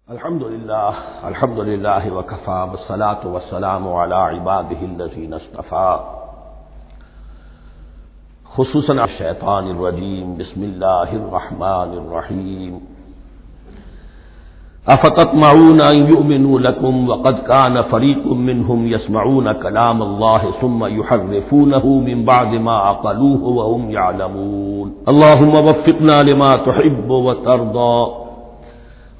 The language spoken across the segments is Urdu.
الحمد للہ وکفى والصلاة والسلام علی عباده الذین اصطفى خصوصاً الشیطان الرجیم بسم اللہ الرحمن الرحیم افتطمعون ان یؤمنوا لکم وقد کان فریق منهم یسمعون کلام اللہ ثم یحرفونه من بعد ما عقلوه وهم یعلمون اللهم وفقنا لما تحب وترضى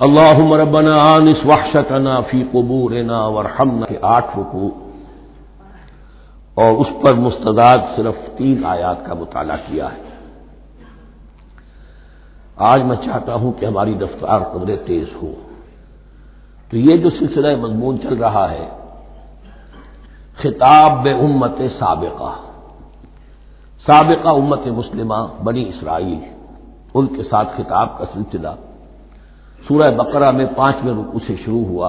اللہم ربنا آنس وحشتنا فی قبورنا وارحمنا کے 8 رکوع اور اس پر مستضاد صرف 3 آیات کا مطالعہ کیا ہے۔ آج میں چاہتا ہوں کہ ہماری رفتار قدرے تیز ہو، تو یہ جو سلسلہ مضمون چل رہا ہے خطاب بے امت سابقہ امت مسلمہ بنی اسرائیل، ان کے ساتھ خطاب کا سلسلہ سورہ بقرہ میں 5ویں رکوع سے شروع ہوا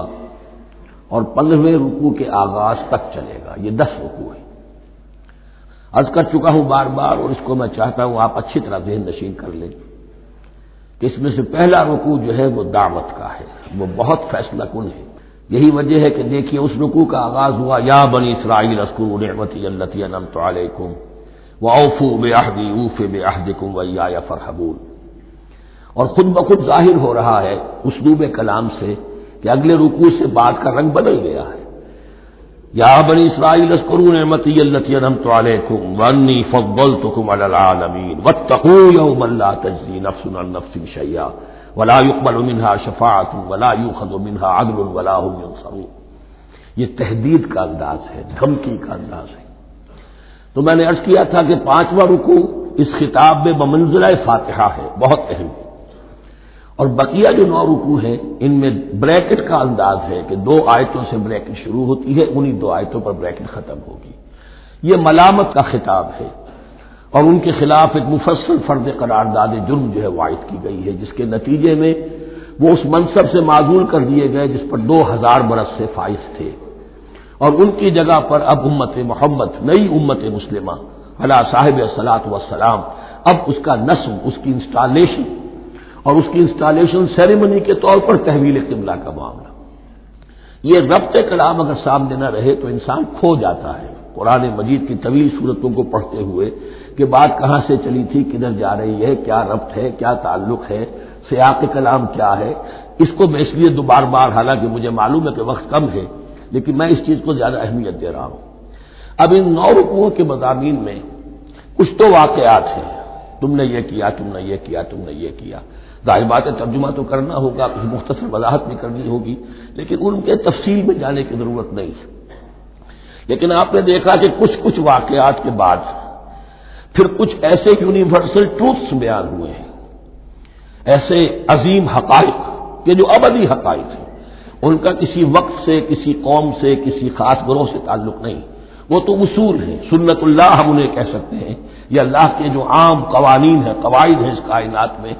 اور 15ویں رکوع کے آغاز تک چلے گا۔ یہ 10 رکوع ہے۔ عرض کر چکا ہوں بار بار، اور اس کو میں چاہتا ہوں آپ اچھی طرح ذہن نشین کر لیں کہ اس میں سے پہلا رکوع جو ہے وہ دعوت کا ہے، وہ بہت فیصلہ کن ہے۔ یہی وجہ ہے کہ دیکھیے اس رکوع کا آغاز ہوا یا بنی اسرائیل اذکروا نعمتی التی انعمت علیکم واوفوا بعہدی اوف بعہدکم وایای فارہبون، اور خود بخود ظاہر ہو رہا ہے اسلوب کلام سے کہ اگلے رکوع سے بات کا رنگ بدل گیا ہے۔ یا بنی اسرائیل اذکروا نعمتی التی انعمت علیکم وانی فضلتکم علی العالمین واتقوا یوما لا تجزی نفس عن نفس شیئا ولا يقبل منها شفاعۃ ولا یؤخذ منها عدل ولا هم ینصرون۔ یہ تہدید کا انداز ہے، دھمکی کا انداز ہے۔ تو میں نے عرض کیا تھا کہ 5واں رکوع اس خطاب میں بمنزلہ فاتحہ ہے، بہت اہم ہے، اور بقیہ جو 9 رکوع ہیں ان میں بریکٹ کا انداز ہے کہ 2 آیتوں سے بریکٹ شروع ہوتی ہے، انہی 2 آیتوں پر بریکٹ ختم ہوگی۔ یہ ملامت کا خطاب ہے اور ان کے خلاف ایک مفصل فرض قرارداد جرم جو ہے وائد کی گئی ہے، جس کے نتیجے میں وہ اس منصب سے معزول کر دیے گئے جس پر 2000 برس سے فائز تھے، اور ان کی جگہ پر اب امت محمد، نئی امت مسلمہ علی صاحب الصلاۃ والسلام، اب اس کا نصب، اس کی انسٹالیشن اور اس کی انسٹالیشن سیریمنی کے طور پر تحویل قبلہ کا معاملہ۔ یہ ربط کلام اگر سامنے نہ رہے تو انسان کھو جاتا ہے قرآن مجید کی طویل صورتوں کو پڑھتے ہوئے کہ بات کہاں سے چلی تھی، کدھر جا رہی ہے، کیا ربط ہے، کیا تعلق ہے، سیاق کلام کیا ہے۔ اس کو میں اس لیے بار بار، حالانکہ مجھے معلوم ہے کہ وقت کم ہے لیکن میں اس چیز کو زیادہ اہمیت دے رہا ہوں۔ اب ان 9 رکوعوں کے مضامین میں کچھ تو واقعات ہیں، تم نے یہ کیا، تم نے یہ کیا، تم نے یہ کیا، ظاہر بات ہے ترجمہ تو کرنا ہوگا، کچھ مختصر وضاحت بھی کرنی ہوگی، لیکن ان کے تفصیل میں جانے کی ضرورت نہیں ہے۔ لیکن آپ نے دیکھا کہ کچھ واقعات کے بعد پھر کچھ ایسے یونیورسل ٹروتھس بیان ہوئے ہیں، ایسے عظیم حقائق کہ جو ابدی حقائق ہیں، ان کا کسی وقت سے، کسی قوم سے، کسی خاص گروہ سے تعلق نہیں، وہ تو اصول ہیں، سنت اللہ ہم انہیں کہہ سکتے ہیں، یہ اللہ کے جو عام قوانین ہیں، قواعد ہیں اس کائنات میں۔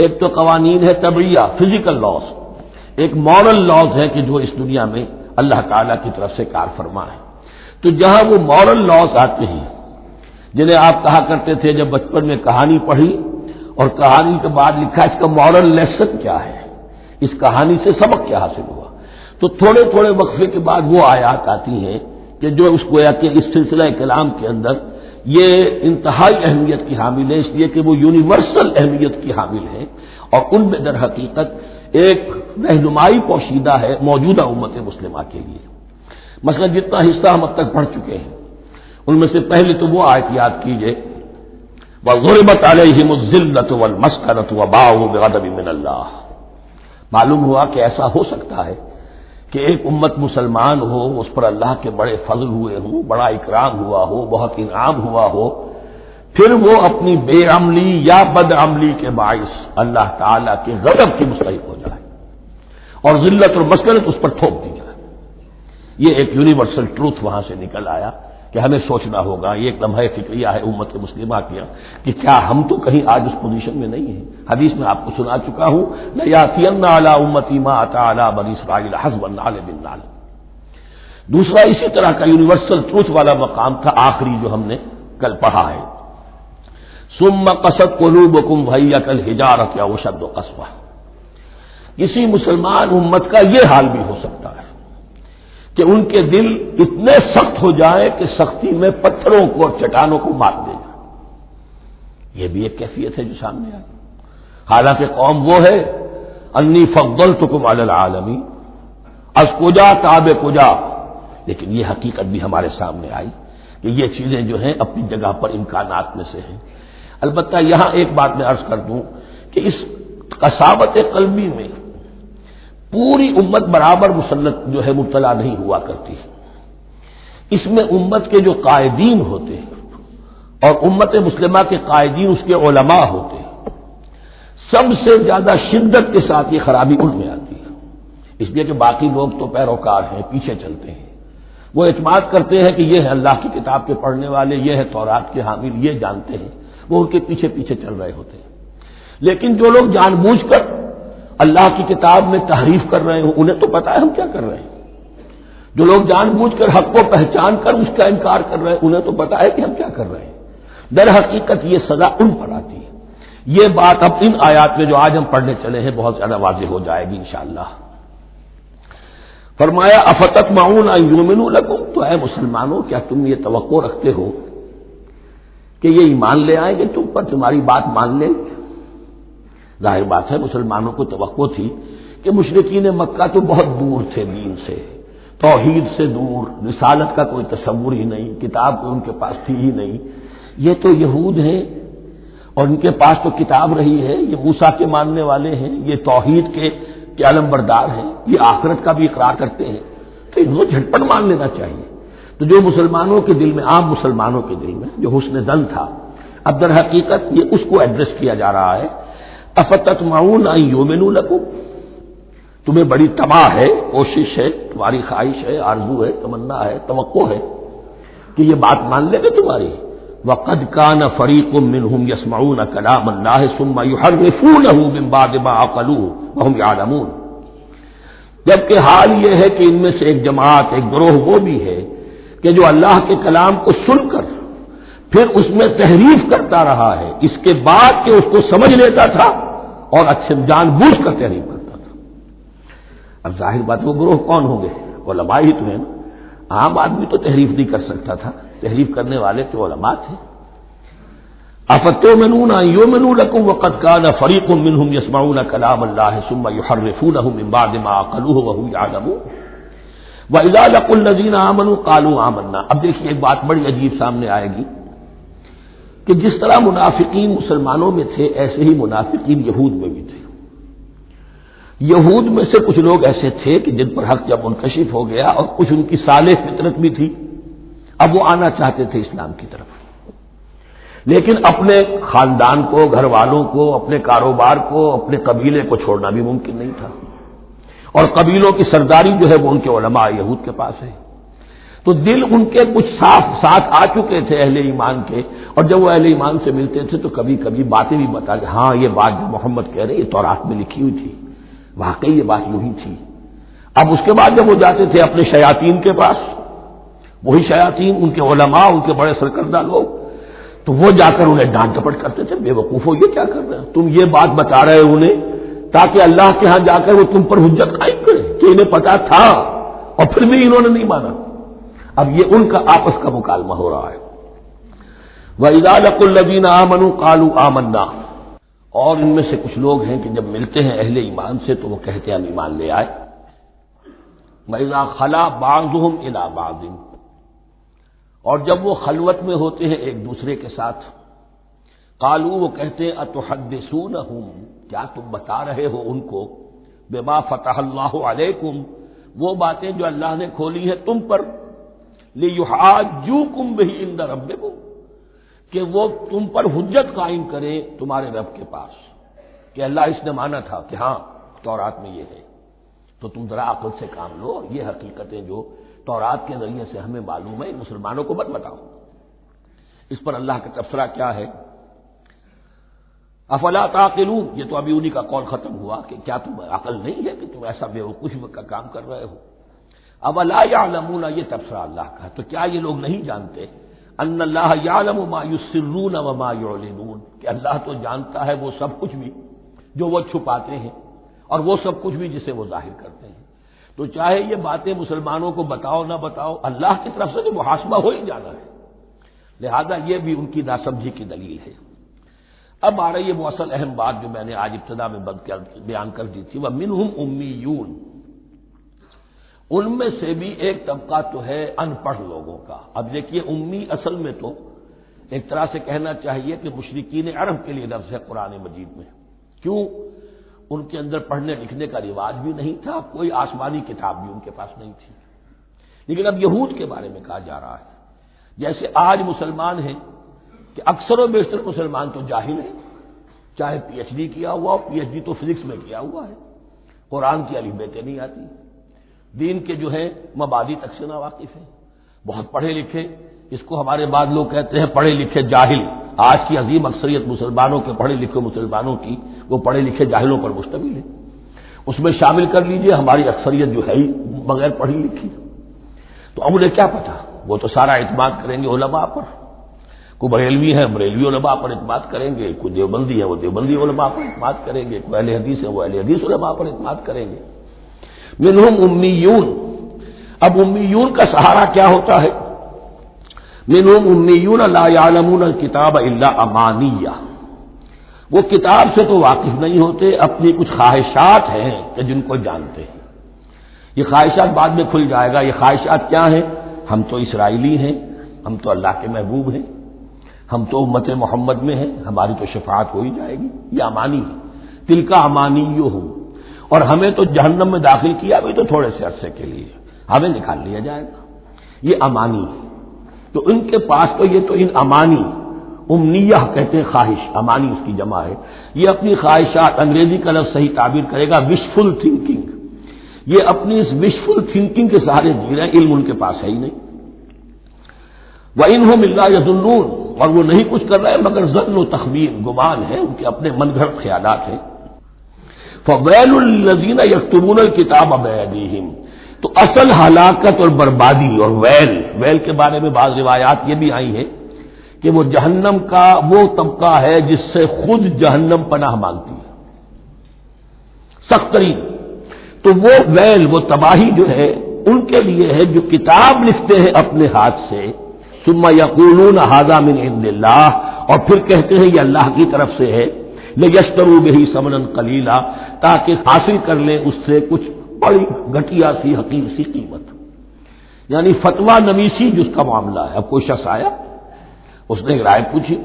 ایک تو قوانین ہے طبعیہ، فزیکل لاز، ایک مورل لاز ہے کہ جو اس دنیا میں اللہ تعالیٰ کی طرف سے کار فرما ہے۔ تو جہاں وہ مورل لاز آتے ہیں جنہیں آپ کہا کرتے تھے جب بچپن میں کہانی پڑھی اور کہانی کے بعد لکھا اس کا مورل لیسن کیا ہے، اس کہانی سے سبق کیا حاصل ہوا، تو تھوڑے تھوڑے وقفے کے بعد وہ آیات آتی ہیں کہ جو اس گویا کہ اس سلسلہ کلام کے اندر یہ انتہائی اہمیت کی حامل ہے، اس لیے کہ وہ یونیورسل اہمیت کی حامل ہے، اور ان میں در حقیقت ایک رہنمائی پوشیدہ ہے موجودہ امت مسلمہ کے لیے۔ مثلا جتنا حصہ ہم اب تک پڑھ چکے ہیں ان میں سے پہلے تو وہ آیت یاد کیجئے وَضُرِبَتْ عَلَيْهِمُ الذِّلَّةُ وَالْمَسْكَنَةُ وَبَاءُوا بِغَضَبٍ مِّنَ اللَّهِ۔ معلوم ہوا کہ ایسا ہو سکتا ہے کہ ایک امت مسلمان ہو، اس پر اللہ کے بڑے فضل ہوئے ہوں، بڑا اکرام ہوا ہو، بہت انعام ہوا ہو، پھر وہ اپنی بے عملی یا بد عملی کے باعث اللہ تعالیٰ کے غضب کی مستحق ہو جائے اور ذلت اور مسکنت اس پر تھوپ دی جائے۔ یہ ایک یونیورسل ٹروتھ وہاں سے نکل آیا کہ ہمیں سوچنا ہوگا، یہ ایک لمحہ فکریہ ہے امت مسلمہ کیا کہ کیا ہم تو کہیں آج اس پوزیشن میں نہیں ہیں۔ حدیث میں آپ کو سنا چکا ہوں لَيَأْتِيَنَّ عَلَىٰ أُمَّتِي مَا أَتَىٰ عَلَىٰ بَنِي إِسْرَائِيلَ حَسْبَ النَّعْلِ بِالنَّعْلِ۔ دوسرا اسی طرح کا یونیورسل ٹروتھ والا مقام تھا آخری جو ہم نے کل پڑھا ہے، ثُمَّ قَسَتْ قُلُوبُكُمْ وَهِيَ كَالْحِجَارَةِ أَوْ أَشَدُّ قَسْوَةً۔ کسی مسلمان امت کا یہ حال بھی ہو سکتا ہے کہ ان کے دل اتنے سخت ہو جائیں کہ سختی میں پتھروں کو اور چٹانوں کو مار دے جائے. یہ بھی ایک کیفیت ہے جو سامنے آئی. حالانکہ قوم وہ ہے انی فضلتکم علی العالمین، از کجا تاب کجا، لیکن یہ حقیقت بھی ہمارے سامنے آئی کہ یہ چیزیں جو ہیں اپنی جگہ پر امکانات میں سے ہیں. البتہ یہاں ایک بات میں عرض کر دوں کہ اس قساوت قلبی میں پوری امت برابر مسلط جو ہے مبتلا نہیں ہوا کرتی. اس میں امت کے جو قائدین ہوتے ہیں اور امت مسلمہ کے قائدین اس کے علماء ہوتے ہیں، سب سے زیادہ شدت کے ساتھ یہ خرابی ان میں آتی ہے. اس لیے کہ باقی لوگ تو پیروکار ہیں، پیچھے چلتے ہیں، وہ اعتماد کرتے ہیں کہ یہ ہے اللہ کی کتاب کے پڑھنے والے، یہ ہے تورات کے حامل، یہ جانتے ہیں، وہ ان کے پیچھے پیچھے چل رہے ہوتے ہیں. لیکن جو لوگ جان بوجھ کر اللہ کی کتاب میں تحریف کر رہے ہوں، انہیں تو پتا ہے ہم کیا کر رہے ہیں. جو لوگ جان بوجھ کر حق کو پہچان کر اس کا انکار کر رہے ہیں، انہیں تو پتا ہے کہ ہم کیا کر رہے ہیں. در حقیقت یہ سزا ان پر آتی ہے. یہ بات اب ان آیات میں جو آج ہم پڑھنے چلے ہیں بہت زیادہ واضح ہو جائے گی انشاءاللہ. فرمایا افتطمعون ان یؤمنوا لکم، تو اے مسلمانوں کیا تم یہ توقع رکھتے ہو کہ یہ ایمان لے آئیں گے تم پر، تمہاری بات مان لیں گے؟ ظاہر بات ہے مسلمانوں کو توقع تھی کہ مشرکین مکہ تو بہت دور تھے دین سے، توحید سے دور، رسالت کا کوئی تصور ہی نہیں، کتاب کوئی ان کے پاس تھی ہی نہیں. یہ تو یہود ہیں اور ان کے پاس تو کتاب رہی ہے، یہ موسیٰ کے ماننے والے ہیں، یہ توحید کے علم بردار ہیں، یہ آخرت کا بھی اقرار کرتے ہیں، تو ان کو جھٹپٹ مان لینا چاہیے. تو جو مسلمانوں کے دل میں، عام مسلمانوں کے دل میں جو حسن ظن تھا، اب در حقیقت یہ اس کو ایڈریس کیا جا رہا ہے. افتطمعون ان یؤمنوا لکم، تمہیں بڑی طمع ہے، کوشش ہے، تمہاری خواہش ہے، آرزو ہے، تمنا ہے، توقع ہے کہ یہ بات مان لے گے تمہاری. وَقَدْ كَانَ فَرِيقٌ مِّنْهُمْ يَسْمَعُونَ كَلَامَ اللَّهِ ثُمَّ يُحَرِّفُونَهُ مِن بَعْدِ مَا عَقَلُوهُ وَهُمْ يَعْلَمُونَ. جبکہ حال یہ ہے کہ ان میں سے ایک جماعت، ایک گروہ وہ بھی ہے کہ جو اللہ کے کلام کو سن کر پھر اس میں تحریف کرتا رہا ہے، اس کے بعد کہ اس کو سمجھ لیتا تھا اور اچھے جان بوجھ کر تحریف کرتا تھا. اب ظاہر بات وہ گروہ کون ہوں گے؟ علماء ہی تو ہیں نا. عام آدمی تو تحریف نہیں کر سکتا تھا، تحریف کرنے والے تو علماء تھے. افتؤمنون ان یؤمنوا لکم وقد کان فریق منهم یسمعون کلام اللہ ثم یحرفونہ من بعد ما عقلوہ وهم یعلمون. واذا لقوا الذین آمنوا قالوا آمنا. اب دیکھیے ایک بات بڑی عجیب سامنے آئے گی کہ جس طرح منافقین مسلمانوں میں تھے ایسے ہی منافقین یہود میں بھی تھے. یہود میں سے کچھ لوگ ایسے تھے کہ جن پر حق جب منکشف ہو گیا اور کچھ ان کی صالح فطرت بھی تھی، اب وہ آنا چاہتے تھے اسلام کی طرف، لیکن اپنے خاندان کو، گھر والوں کو، اپنے کاروبار کو، اپنے قبیلے کو چھوڑنا بھی ممکن نہیں تھا. اور قبیلوں کی سرداری جو ہے وہ ان کے علماء یہود کے پاس ہے. تو دل ان کے کچھ صاف ساتھ آ چکے تھے اہل ایمان کے، اور جب وہ اہل ایمان سے ملتے تھے تو کبھی کبھی باتیں بھی بتا کہ ہاں یہ بات جو محمد کہہ رہے یہ تورات میں لکھی ہوئی تھی، واقعی یہ بات یوں ہی تھی. اب اس کے بعد جب وہ جاتے تھے اپنے شیاطین کے پاس، وہی شیاطین ان کے علماء، ان کے بڑے سرکردہ لوگ، تو وہ جا کر انہیں ڈانٹ ڈپٹ کرتے تھے، بے وقوفو یہ کیا کر رہے ہیں تم، یہ بات بتا رہے انہیں تاکہ اللہ کے ہاں جا کر وہ تم پر حجت قائم کرے کہ انہیں پتا تھا اور پھر بھی انہوں نے نہیں مانا. اب یہ ان کا آپس کا مکالمہ ہو رہا ہے. وَإِذَا لَقُوا الَّذِينَ آمَنُوا قَالُوا آمَنَّا. اور ان میں سے کچھ لوگ ہیں کہ جب ملتے ہیں اہل ایمان سے تو وہ کہتے ہیں ہم ایمان لے آئے. وَإِذَا خَلَا بَعْضُهُمْ إِلَىٰ بَعْضٍ. اور جب وہ خلوت میں ہوتے ہیں ایک دوسرے کے ساتھ، قالوا وہ کہتے ہیں اتحدثونہم، کیا تم بتا رہے ہو ان کو، بما فتح اللہ علیکم، وہ باتیں جو اللہ نے کھولی ہیں تم پر، لیحاجوکم بہ عند ربکم، کہ وہ تم پر حجت قائم کرے تمہارے رب کے پاس کہ اللہ اس نے مانا تھا کہ ہاں تورات میں یہ ہے. تو تم ذرا عقل سے کام لو، یہ حقیقتیں جو تورات کے ذریعے سے ہمیں معلوم ہے مسلمانوں کو مت بتاؤ. اس پر اللہ کا تبصرہ کیا ہے؟ افلا تعقلون. یہ تو ابھی انہی کا قول ختم ہوا کہ کیا تم عقل نہیں ہے کہ تم ایسا بیوقوفی کا کام کر رہے ہو. اولا یعلمون، یہ تبصرہ اللہ کا. تو کیا یہ لوگ نہیں جانتے ان اللہ یعلم ما یسرون وما یعلنون، کہ اللہ تو جانتا ہے وہ سب کچھ بھی جو وہ چھپاتے ہیں اور وہ سب کچھ بھی جسے وہ ظاہر کرتے ہیں۔ تو چاہے یہ باتیں مسلمانوں کو بتاؤ نہ بتاؤ، اللہ کی طرف سے تو محاسبہ ہو ہی جانا ہے، لہذا یہ بھی ان کی ناسمجھی کی دلیل ہے۔ اب آ رہی ہے وہ اصل اہم بات جو میں نے آج ابتدا میں بیان کر دی تھی، وَمِنْهُمْ أُمِّيُّونَ، ان میں سے بھی ایک طبقہ تو ہے ان پڑھ لوگوں کا۔ اب دیکھیے امی اصل میں تو ایک طرح سے کہنا چاہیے کہ مشرکین عرب کے لیے لفظ ہے قرآن مجید میں، کیوں؟ ان کے اندر پڑھنے لکھنے کا رواج بھی نہیں تھا، کوئی آسمانی کتاب بھی ان کے پاس نہیں تھی۔ لیکن اب یہود کے بارے میں کہا جا رہا ہے، جیسے آج مسلمان ہیں کہ اکثر و بیشتر مسلمان تو جاہل ہیں، چاہے پی ایچ ڈی کیا ہوا ہو، پی ایچ ڈی تو فزکس میں کیا ہوا ہے، قرآن کی الف بیتیں نہیں آتی، دین کے جو ہے مبادی تک سے ناواقف ہیں، بہت پڑھے لکھے، اس کو ہمارے بعض لوگ کہتے ہیں پڑھے لکھے جاہل۔ آج کی عظیم اکثریت مسلمانوں کے پڑھے لکھے مسلمانوں کی وہ پڑھے لکھے جاہلوں پر مشتمل ہے، اس میں شامل کر لیجئے ہماری اکثریت جو ہے ہی بغیر پڑھی لکھی۔ تو اب انہیں کیا پتا، وہ تو سارا اعتماد کریں گے علماء پر، کوئی بریلوی ہے بریلوی علماء پر اعتماد کریں گے، کوئی دیوبندی ہے وہ دیوبندی علماء پر اعتماد کریں گے، کوئی اہل حدیث ہے وہ اہل حدیث علماء پر اعتماد کریں گے۔ منہم امیون، اب امیون کا سہارا کیا ہوتا ہے؟ منہم امیون لا یعلمون الکتاب الا امانیہ، وہ کتاب سے تو واقف نہیں ہوتے، اپنی کچھ خواہشات ہیں کہ جن کو جانتے ہیں۔ یہ خواہشات بعد میں کھل جائے گا، یہ خواہشات کیا ہیں؟ ہم تو اسرائیلی ہیں، ہم تو اللہ کے محبوب ہیں، ہم تو امت محمد میں ہیں، ہماری تو شفاعت ہو ہی جائے گی، یہ امانی ہے۔ تلک امانیہم، اور ہمیں تو جہنم میں داخل کیا بھی تو تھوڑے سے عرصے کے لیے، ہمیں نکال لیا جائے گا، یہ امانی ہے۔ تو ان کے پاس تو یہ تو ان امانی، امنیہ کہتے ہیں خواہش، امانی اس کی جمع ہے، یہ اپنی خواہشات، انگریزی کا لفظ صحیح تعبیر کرے گا وشفل تھنکنگ، یہ اپنی اس وشفل تھنکنگ کے سہارے جی رہے ہیں، علم ان کے پاس ہے ہی نہیں۔ وَإِنْهُمْ إِلَّا يَظُنُّونَ، اور وہ نہیں کچھ کر رہے مگر ظن و تخمین، گمان ہے، ان کے اپنے من گھڑت خیالات ہیں۔ فَوَيْلٌ لِّلَّذِينَ يَكْتُبُونَ الْكِتَابَ بِأَيْدِيهِمْ، تو اصل ہلاکت اور بربادی اور ویل کے بارے میں بعض روایات یہ بھی آئی ہیں کہ وہ جہنم کا وہ طبقہ ہے جس سے خود جہنم پناہ مانگتی ہے، سخت ترین۔ تو وہ ویل، وہ تباہی جو ہے ان کے لیے ہے جو کتاب لکھتے ہیں اپنے ہاتھ سے، ثم یقولون ھذا من عند اللہ، اور پھر کہتے ہیں یہ اللہ کی طرف سے ہے، لیشتروا بہ ثمنا قلیلا، تاکہ حاصل کر لیں اس سے کچھ بڑی گھٹیا سی حقیر سی قیمت، یعنی فتویٰ نویسی جس کا معاملہ ہے۔ اب کوئی شخص آیا، اس نے ایک رائے پوچھی،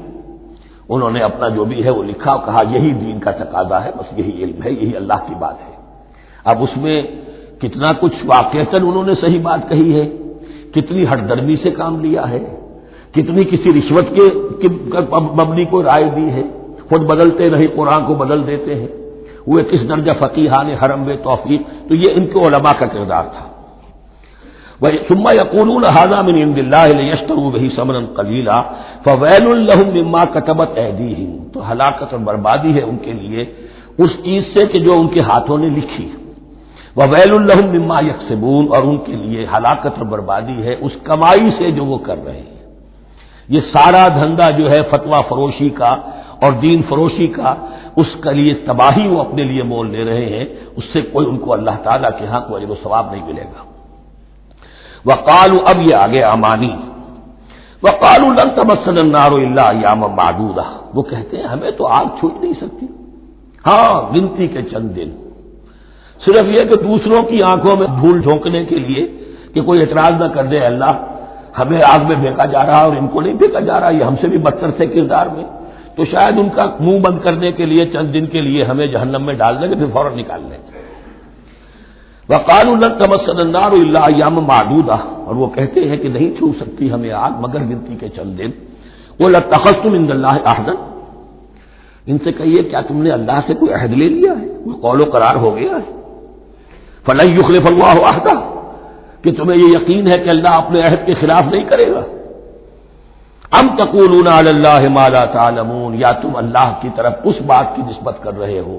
انہوں نے اپنا جو بھی ہے وہ لکھا اور کہا یہی دین کا تقاضا ہے، بس یہی علم ہے، یہی اللہ کی بات ہے۔ اب اس میں کتنا کچھ واقعتاً انہوں نے صحیح بات کہی ہے، کتنی ہٹ درمی سے کام لیا ہے، کتنی کسی رشوت کے مبنی کو رائے دی ہے، خود بدلتے نہیں قرآن کو بدل دیتے ہیں، وہ کس درجہ فقیہان حرم و توفیق، تو یہ ان کے علماء کا کردار تھا۔ ثم يقولون هذا من عند الله ليشتروا به ثمنا قليلا فويل لهم مما كتبت ايديهم، تو ہلاکت اور بربادی ہے ان کے لیے اس چیز سے کہ جو ان کے ہاتھوں نے لکھی، وویل لهم مما يكسبون، اور ان کے لیے ہلاکت اور بربادی ہے اس کمائی سے جو وہ کر رہے ہیں۔ یہ سارا دھندا جو ہے فتویٰ فروشی کا اور دین فروشی کا، اس کے لیے تباہی وہ اپنے لیے مول لے رہے ہیں، اس سے کوئی ان کو اللہ تعالیٰ کے ہاں کوئی اجر و ثواب نہیں ملے گا۔ وقالوا، اب یہ آگے امانی، وقالوا لن تمسنا النار الا ایاما معدودہ، وہ کہتے ہیں ہمیں تو آگ چھو ہی نہیں سکتی، ہاں گنتی کے چند دن، صرف یہ کہ دوسروں کی آنکھوں میں دھول جھونکنے کے لیے کہ کوئی اعتراض نہ کر دے اللہ ہمیں آگ میں پھینکا جا رہا اور ان کو نہیں پھینکا جا رہا، یہ ہم سے بھی بدتر تھے کردار میں، تو شاید ان کا منہ بند کرنے کے لیے چند دن کے لیے ہمیں جہنم میں ڈال دیں گے، پھر فوراً نکال لیں گے۔ وقالوا لن تمسنا النار الا ایاما معدودہ، اور وہ کہتے ہیں کہ نہیں چھو سکتی ہمیں آگ مگر گنتی کے چند دن۔ قل اتخذتم عند اللہ عہدا، ان سے کہیے کیا تم نے اللہ سے کوئی عہد لے لیا ہے، کوئی قول و قرار ہو گیا ہے؟ فلن یخلف اللہ عہدہ، کہ تمہیں یہ یقین ہے کہ اللہ اپنے عہد کے خلاف نہیں کرے گا؟ ام تقولون علی اللہ ما لا تعلمون، یا تم اللہ کی طرف اس بات کی نسبت کر رہے ہو،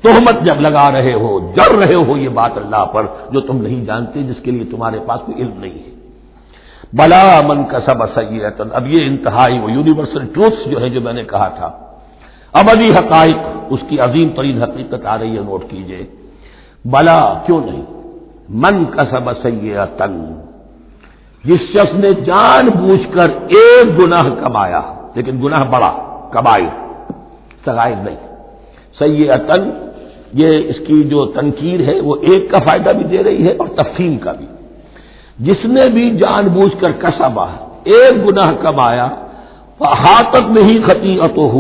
تہمت جب لگا رہے ہو، جڑ رہے ہو یہ بات اللہ پر جو تم نہیں جانتے، جس کے لیے تمہارے پاس کوئی علم نہیں ہے۔ بلا من کسب سیئۃ، اب یہ انتہائی وہ یونیورسل ٹروتس جو ہے جو میں نے کہا تھا، ابدی حقائق، اس کی عظیم ترین حقیقت آ رہی ہے، نوٹ کیجئے۔ بلا کیوں نہیں، من کسب سیئۃ، جس شخص نے جان بوجھ کر ایک گناہ کمایا، لیکن گناہ بڑا، کبائر، صغائر نہیں، سیئۃ یہ اس کی جو تنکیر ہے وہ ایک کا فائدہ بھی دے رہی ہے اور تفہیم کا بھی، جس نے بھی جان بوجھ کر کسبا، ایک گناہ کمایا، فاحاطت بہ خطیئتہ،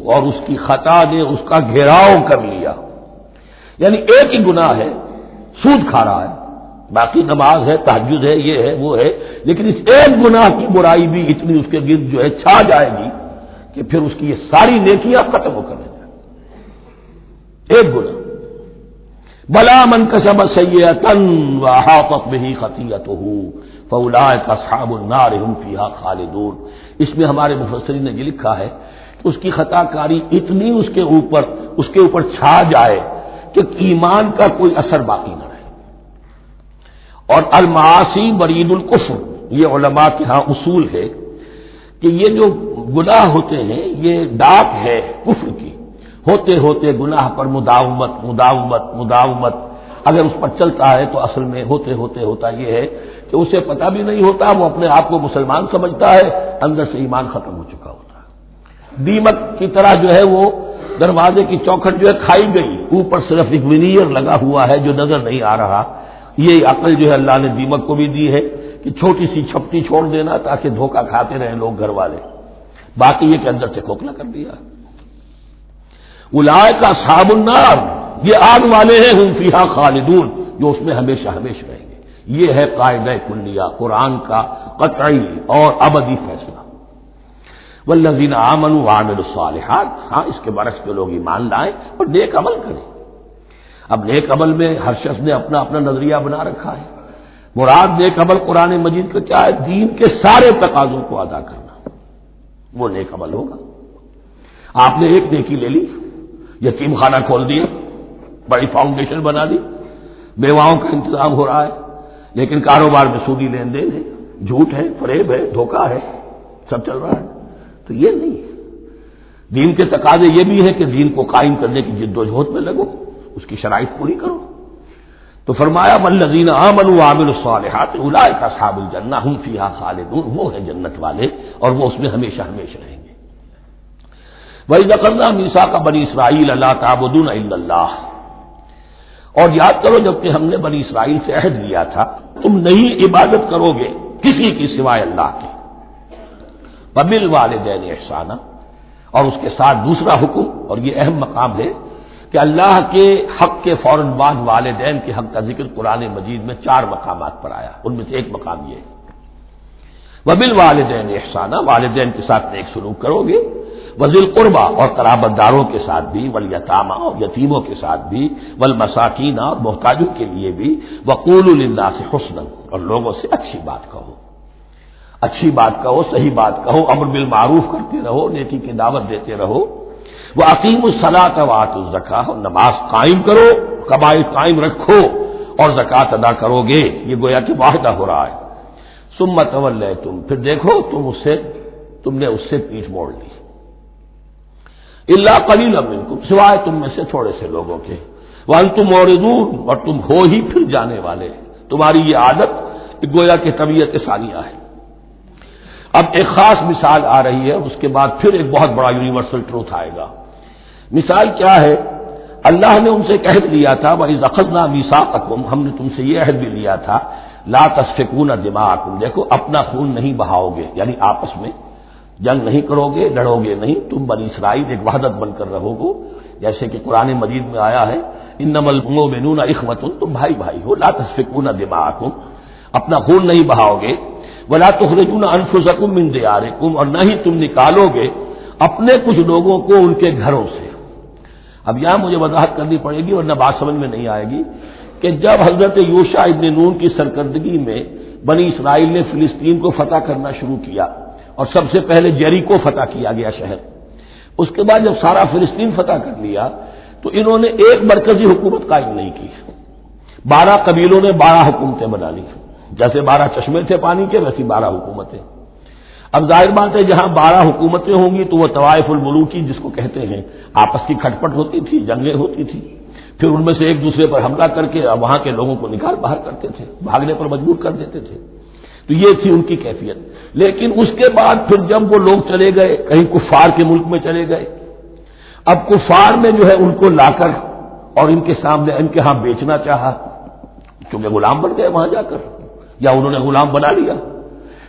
اور اس کی خطا نے اس کا گھیراؤ کر لیا، یعنی ایک ہی گناہ ہے، سود کھا رہا ہے، باقی نماز ہے، تہجد ہے، یہ ہے وہ ہے، لیکن اس ایک گناہ کی برائی بھی اتنی اس کے گرد جو ہے چھا جائے گی کہ پھر اس کی یہ ساری نیکیاں ختم ہو کر رہ جائیں، ایک گناہ۔ بلا من کسب سیئۃ واحاطت بہ خطیئتہ فاولئک اصحاب النار هم فیہا خالدون۔ اس میں ہمارے مفسرین نے یہ لکھا ہے کہ اس کی خطا کاری اتنی اس کے اوپر چھا جائے کہ ایمان کا کوئی اثر باقی نہ رہے۔ اور المعاصی برید الکفر، یہ علماء کے ہاں اصول ہے کہ یہ جو گناہ ہوتے ہیں یہ ڈاک ہے کفر کی، ہوتے ہوتے گناہ پر مداومت مداومت مداومت، اگر اس پر چلتا ہے تو اصل میں ہوتے ہوتے ہوتا یہ ہے کہ اسے پتہ بھی نہیں ہوتا، وہ اپنے آپ کو مسلمان سمجھتا ہے، اندر سے ایمان ختم ہو چکا ہوتا ہے۔ دیمک کی طرح جو ہے وہ دروازے کی چوکھٹ جو ہے کھائی گئی، اوپر صرف ایک ونیئر لگا ہوا ہے جو نظر نہیں آ رہا۔ یہ عقل جو ہے اللہ نے دیمک کو بھی دی ہے کہ چھوٹی سی چھپٹی چھوڑ دینا تاکہ دھوکہ کھاتے رہیں لوگ گھر والے، باقی یہ کہ اندر سے کھوکھلا کر دیا۔ اولئک اصحاب النار، یہ آگ والے ہیں، ہم فیہا خالدون، جو اس میں ہمیشہ ہمیشہ رہیں گے۔ یہ ہے قاعدہ کلیہ، قرآن کا قطعی اور ابدی فیصلہ۔ والذین آمنوا وعملوا الصالحات، ہاں اس کے برعکس جو لوگ ایمان لائیں اور نیک عمل کریں۔ اب نیک عمل میں ہر شخص نے اپنا اپنا نظریہ بنا رکھا ہے۔ مراد نیک عمل قرآن مجید کا کیا ہے؟ دین کے سارے تقاضوں کو ادا کرنا، وہ نیک عمل ہوگا۔ آپ نے ایک نیکی لے لی، یتیم خانہ کھول دیا، بڑی فاؤنڈیشن بنا دی، بیواؤں کا انتظام ہو رہا ہے، لیکن کاروبار میں سودی لین دین ہے، جھوٹ ہے، فریب ہے، دھوکہ ہے، سب چل رہا ہے، تو یہ نہیں ہے۔ دین کے تقاضے یہ بھی ہے کہ دین کو قائم کرنے کی جد و جہد میں لگو، اس کی شرائط پوری کرو۔ تو فرمایا والذین آمنوا وعملوا الصالحات اولئک اصحاب الجنہ هم فیہا خالدون، وہ ہیں جنت والے اور وہ اس میں ہمیشہ ہمیشہ رہیں گے۔ وَإِذْ أَخَذْنَا مِيثَاقَ بَنِي إِسْرَائِيلَ لَا تَعْبُدُونَ إِلَّا اللَّهَ، اور یاد کرو جب کہ ہم نے بنی اسرائیل سے عہد لیا تھا تم نہیں عبادت کرو گے کسی کی سوائے اللہ کے۔ وَبِالْوَالِدَيْنِ إِحْسَانًا، اور اس کے ساتھ دوسرا حکم، اور یہ اہم مقام ہے کہ اللہ کے حق کے فوراً بعد والدین کے حق کا ذکر قرآن مجید میں 4 مقامات پر آیا، ان میں سے ایک مقام یہ ہے وَبِالْوَالِدَيْنِ إِحْسَانًا، والدین کے ساتھ نیک سلوک کرو گے، وَذِي الْقُرْبَىٰ، اور قرابت داروں کے ساتھ بھی، وَالْيَتَامَىٰ، اور یتیموں کے ساتھ بھی، وَالْمَسَاكِينَ، اور محتاجوں کے لیے بھی، وَقُولُوا لِلنَّاسِ حُسْنًا، اور لوگوں سے اچھی بات کہو، اچھی بات کہو، صحیح بات کہو، امر بالمعروف کرتے رہو، نیکی کی دعوت دیتے رہو۔ وَأَقِیمُوا الصَّلَاةَ وَآتُوا الزَّکَاةَ، اور نماز قائم کرو، قبائل قائم رکھو اور زکوٰۃ ادا کرو گے، یہ گویا کہ معاہدہ ہو رہا ہے۔ ثُمَّ تَوَلَّیْتُمْ، پھر دیکھو تم نے اس سے پیٹھ موڑ لی، اِلَّا قَلِیلًا مِنکُم، سوائے تم میں سے تھوڑے سے لوگوں کے، وَأَنتُم مُعْرِضُونَ، اور تم ہو ہی پھر جانے والے، تمہاری یہ عادت گویا کہ طبیعت ثانیہ ہے۔ اب ایک خاص مثال آ رہی ہے، اس کے بعد پھر ایک بہت بڑا یونیورسل ٹروتھ آئے گا۔ مثال کیا ہے؟ اللہ نے ان سے ایک عہد لیا تھا، وَإِذْ أَخَذْنَا مِيثَاقَكُمْ، ہم نے تم سے یہ عہد بھی لیا تھا، لَا تَسْفِكُونَ دِمَاءَكُمْ، دیکھو اپنا خون نہیں بہاؤ گے، یعنی آپس میں جنگ نہیں کرو گے، لڑو گے نہیں، تم بنی اسرائیل ایک وحدت بن کر رہو گے، جیسے کہ قرآن مجید میں آیا ہے إِنَّمَا الْمُؤْمِنُونَ إِخْوَةٌ، تم بھائی بھائی ہو، لَا تَسْفِكُونَ دِمَاءَكُمْ، اپنا خون نہیں بہاؤ گے، وَلَا تُخْرِجُونَ أَنفُسَكُم مِّن دِيَارِكُمْ، اور نہ ہی تم نکالو گے اپنے کچھ لوگوں کو ان کے گھروں سے۔ اب یہاں مجھے وضاحت کرنی پڑے گی ورنہ بات سمجھ میں نہیں آئے گی کہ جب حضرت یوشع ابن نون کی سرکردگی میں بنی اسرائیل نے فلسطین کو فتح کرنا شروع کیا اور سب سے پہلے جیریکو فتح کیا گیا شہر، اس کے بعد جب سارا فلسطین فتح کر لیا تو انہوں نے ایک مرکزی حکومت قائم نہیں کی، 12 قبیلوں نے 12 حکومتیں بنا لی، جیسے 12 چشمے تھے پانی کے ویسی 12 حکومتیں۔ اب ظاہر بات ہے جہاں 12 حکومتیں ہوں گی تو وہ طوائف الملوکی جس کو کہتے ہیں، آپس کی کھٹپٹ ہوتی تھی، جنگیں ہوتی تھی، پھر ان میں سے ایک دوسرے پر حملہ کر کے وہاں کے لوگوں کو نکال باہر کرتے تھے، بھاگنے پر مجبور کر دیتے تھے. تو یہ تھی ان کی کیفیت. لیکن اس کے بعد پھر جب وہ لوگ چلے گئے کہیں کفار کے ملک میں چلے گئے، اب کفار میں جو ہے ان کو لا کر اور ان کے سامنے ان کے ہاں بیچنا چاہا، چونکہ غلام بن گئے وہاں جا کر، یا انہوں نے غلام بنا لیا،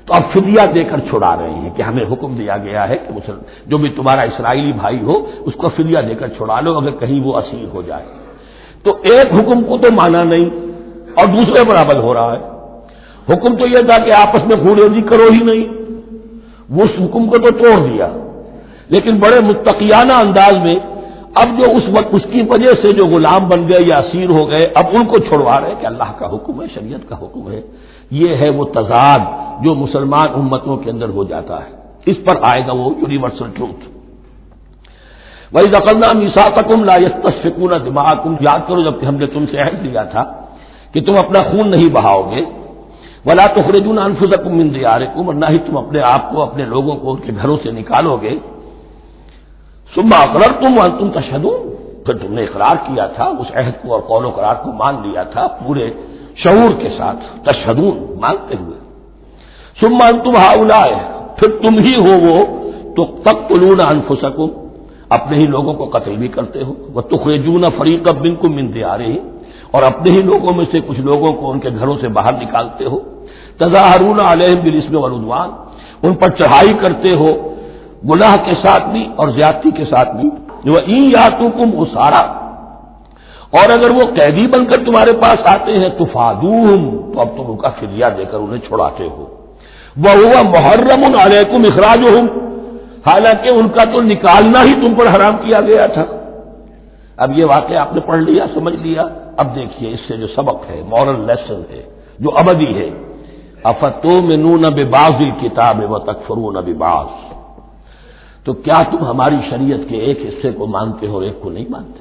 تو اب فدیہ دے کر چھڑا رہے ہیں کہ ہمیں حکم دیا گیا ہے کہ جو بھی تمہارا اسرائیلی بھائی ہو اس کو فدیہ دے کر چھڑا لو اگر کہیں وہ اسیر ہو جائے. تو ایک حکم کو تو مانا نہیں اور دوسرے پر عمل ہو رہا ہے. حکم تو یہ تھا کہ آپس میں خون ریزی کرو ہی نہیں، وہ اس حکم کو تو توڑ دیا، لیکن بڑے متقیانہ انداز میں اب جو اس وقت اس کی وجہ سے جو غلام بن گئے یا اسیر ہو گئے اب ان کو چھڑوا رہے کہ اللہ کا حکم ہے، شریعت کا حکم ہے. یہ ہے وہ تضاد جو مسلمان امتوں کے اندر ہو جاتا ہے. اس پر آئے گا وہ یونیورسل ٹروتھ. وَإِذْ أَخَذْنَا مِيثَاقَكُمْ لَا يَسْتَسْفِكُونَ دِمَاءَكُمْ، یاد کرو جب کہ ہم نے تم سے عہد لیا تھا کہ تم اپنا خون نہیں بہاؤ گے. وَلَا تُخْرِجُونَ أَنفُسَكُم مِّن دِيَارِكُمْ، اور نہ ہی تم اپنے آپ کو اپنے لوگوں کو ان کے گھروں سے نکالو گے. ثُمَّ أَقْرَرْتُمْ وَأَنتُمْ تَشْهَدُونَ، پھر تم نے اقرار کیا تھا، اس عہد کو اور قول و قرار کو مان لیا تھا پورے شعور کے ساتھ، تشہدون مانتے ہوئے. ثُمَّ أَنتُمْ هَؤُلَاءِ، پھر تم ہی ہو وہ تو تقتلون أنفسكم، اپنے ہی لوگوں کو قتل بھی کرتے ہو. وَتُخْرِجُونَ فَرِيقًا مِّنكُم مِّن دِيَارِهِمْ، اور اپنے ہی لوگوں میں سے کچھ لوگوں کو ان کے گھروں سے باہر نکالتے ہو. تظاہرون علیہم بالاسم والعدوان، ان پر چڑھائی کرتے ہو گناہ کے ساتھ بھی اور زیادتی کے ساتھ بھی. وَإِن یاتوکم اسارا، اور اگر وہ قیدی بن کر تمہارے پاس آتے ہیں تفادوہم، تو اب تم ان کا فدیہ دے کر انہیں چھڑاتے ہو. وَهُوَ مُحَرَّمٌ عَلَيْكُمْ إِخْرَاجُهُمْ، حالانکہ ان کا تو نکالنا ہی تم پر حرام کیا گیا تھا. اب یہ واقعہ آپ نے پڑھ لیا، سمجھ لیا. اب دیکھیے اس سے جو سبق ہے، مورل لیسن ہے جو ابدی ہے. افتؤمنون ببعض الکتاب وتکفرون ببعض، تو کیا تم ہماری شریعت کے ایک حصے کو مانتے ہو اور ایک کو نہیں مانتے؟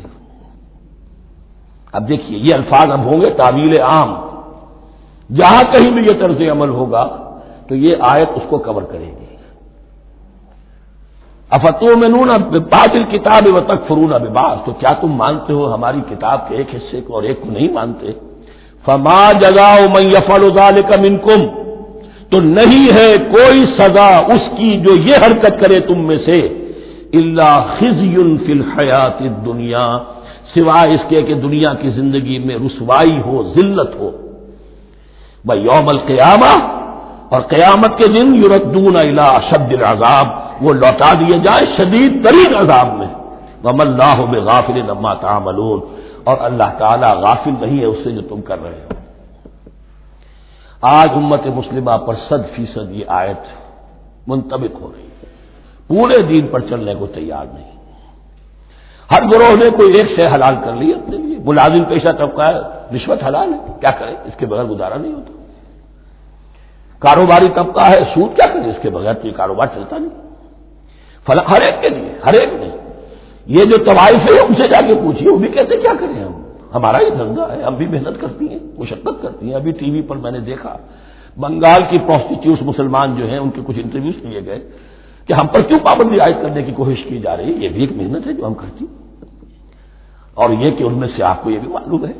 اب دیکھیے یہ الفاظ اب ہوں گے تعویل عام، جہاں کہیں بھی یہ طرز عمل ہوگا تو یہ آیت اس کو کور کرے گی. افتؤمنون ببعض الکتاب وتکفرون ببعض، تو کیا تم مانتے ہو ہماری کتاب کے ایک حصے کو اور ایک کو نہیں مانتے؟ فما جزاء من يفعل ذلك منکم، تو نہیں ہے کوئی سزا اس کی جو یہ حرکت کرے تم میں سے، الا خزي في الحیات الدنیا، سوائے اس کے کہ دنیا کی زندگی میں رسوائی ہو، ذلت ہو. ویوم القیامہ، اور قیامت کے دن یردون الی اشد العذاب، وہ لوٹا دیے جائیں شدید ترین عذاب میں. وما اللہ بغافل عما تعملون، اور اللہ تعالی غافل نہیں ہے اس سے جو تم کر رہے ہو. آج امت مسلمہ پر 100% یہ آیت منطبق ہو رہی ہے، پورے دین پر چلنے کو تیار نہیں. ہر گروہ نے کوئی ایک شے حلال کر لی اپنے لیے. ملازم پیشہ طبقہ ہے، رشوت حلال ہے، کیا کرے، اس کے بغیر گزارا نہیں ہوتا. کاروباری طبقہ ہے، سود، کیا کرے، اس کے بغیر تو یہ کاروبار چلتا نہیں. ہر ایک کے لیے، ہر ایک نے. یہ جو طوائف ہے ان سے جا کے پوچھیے، وہ بھی کہتے کیا کریں ہم، ہمارا یہ دھندا ہے، ہم بھی محنت کرتی ہیں، مشقت کرتی ہیں. ابھی ٹی وی پر میں نے دیکھا بنگال کی پروسٹیٹیوٹس مسلمان جو ہیں ان کے کچھ انٹرویوز لیے گئے کہ ہم پر کیوں پابندی عائد کرنے کی کوشش کی جا رہی ہے، یہ بھی ایک محنت ہے جو ہم کرتی ہیں. اور یہ کہ ان میں سے آپ کو یہ بھی معلوم ہے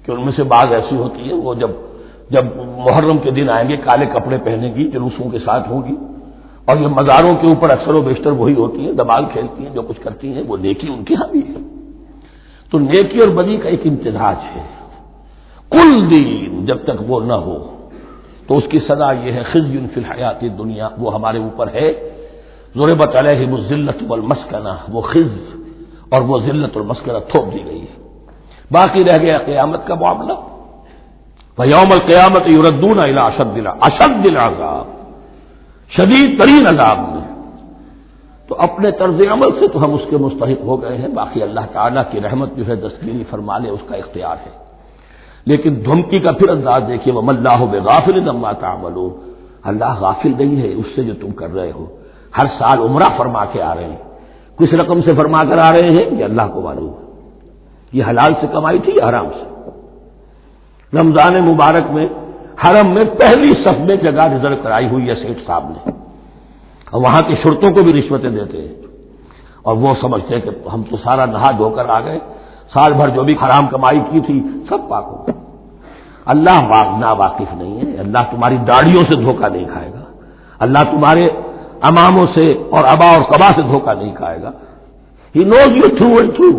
کہ ان میں سے بعض ایسی ہوتی ہے وہ جب محرم کے دن آئیں گے کالے کپڑے پہنیں گی، جلوسوں کے ساتھ ہوں گی، اور یہ مزاروں کے اوپر اکثر و بیشتر وہی ہوتی ہیں، دبال کھیلتی ہیں، جو کچھ کرتی ہیں وہ نیکی ان کے ہاں بھی ہے. تو نیکی اور بدی کا ایک امتزاج ہے. کل دین جب تک وہ نہ ہو تو اس کی سزا یہ ہے خزي فی الحیات الدنیا، وہ ہمارے اوپر ہے. ضربت علیہم الذلۃ والمسکنہ، وہ خزي اور وہ ذلت اور مسکنہ تھوپ دی گئی ہے. باقی رہ گیا قیامت کا معاملہ. وَيَوْمَ الْقِيَامَةِ يُرَدُّونَ إِلَىٰ أَشَدِّ الْعَذَابِ، شدید ترین عذاب میں. تو اپنے طرز عمل سے تو ہم اس کے مستحق ہو گئے ہیں. باقی اللہ تعالیٰ کی رحمت جو ہے دستگیری فرما لے اس کا اختیار ہے. لیکن دھمکی کا پھر انداز دیکھیے، وَمَا اللَّهُ بِغَافِلٍ عَمَّا تَعْمَلُونَ، اللہ غافل نہیں ہے اس سے جو تم کر رہے ہو. ہر سال عمرہ فرما کے آ رہے ہیں، کس رقم سے فرما کر آ رہے ہیں یہ اللہ کو معلوم ہے. یہ حلال سے کمائی تھی یا حرام سے؟ رمضان مبارک میں حرم میں پہلی صف میں جگہ ریزرو کرائی ہوئی ہے سیٹ صاحب نے، اور وہاں کے شرطوں کو بھی رشوتیں دیتے ہیں، اور وہ سمجھتے ہیں کہ ہم تو سارا نہا دھو کر آ گئے، سال بھر جو بھی حرام کمائی کی تھی سب پاک ہو گئی۔ اللہ نا واقف نہیں ہے، اللہ تمہاری داڑھیوں سے دھوکہ نہیں کھائے گا، اللہ تمہارے اماموں سے اور ابا اور قبا سے دھوکہ نہیں کھائے گا۔ He knows you through and through.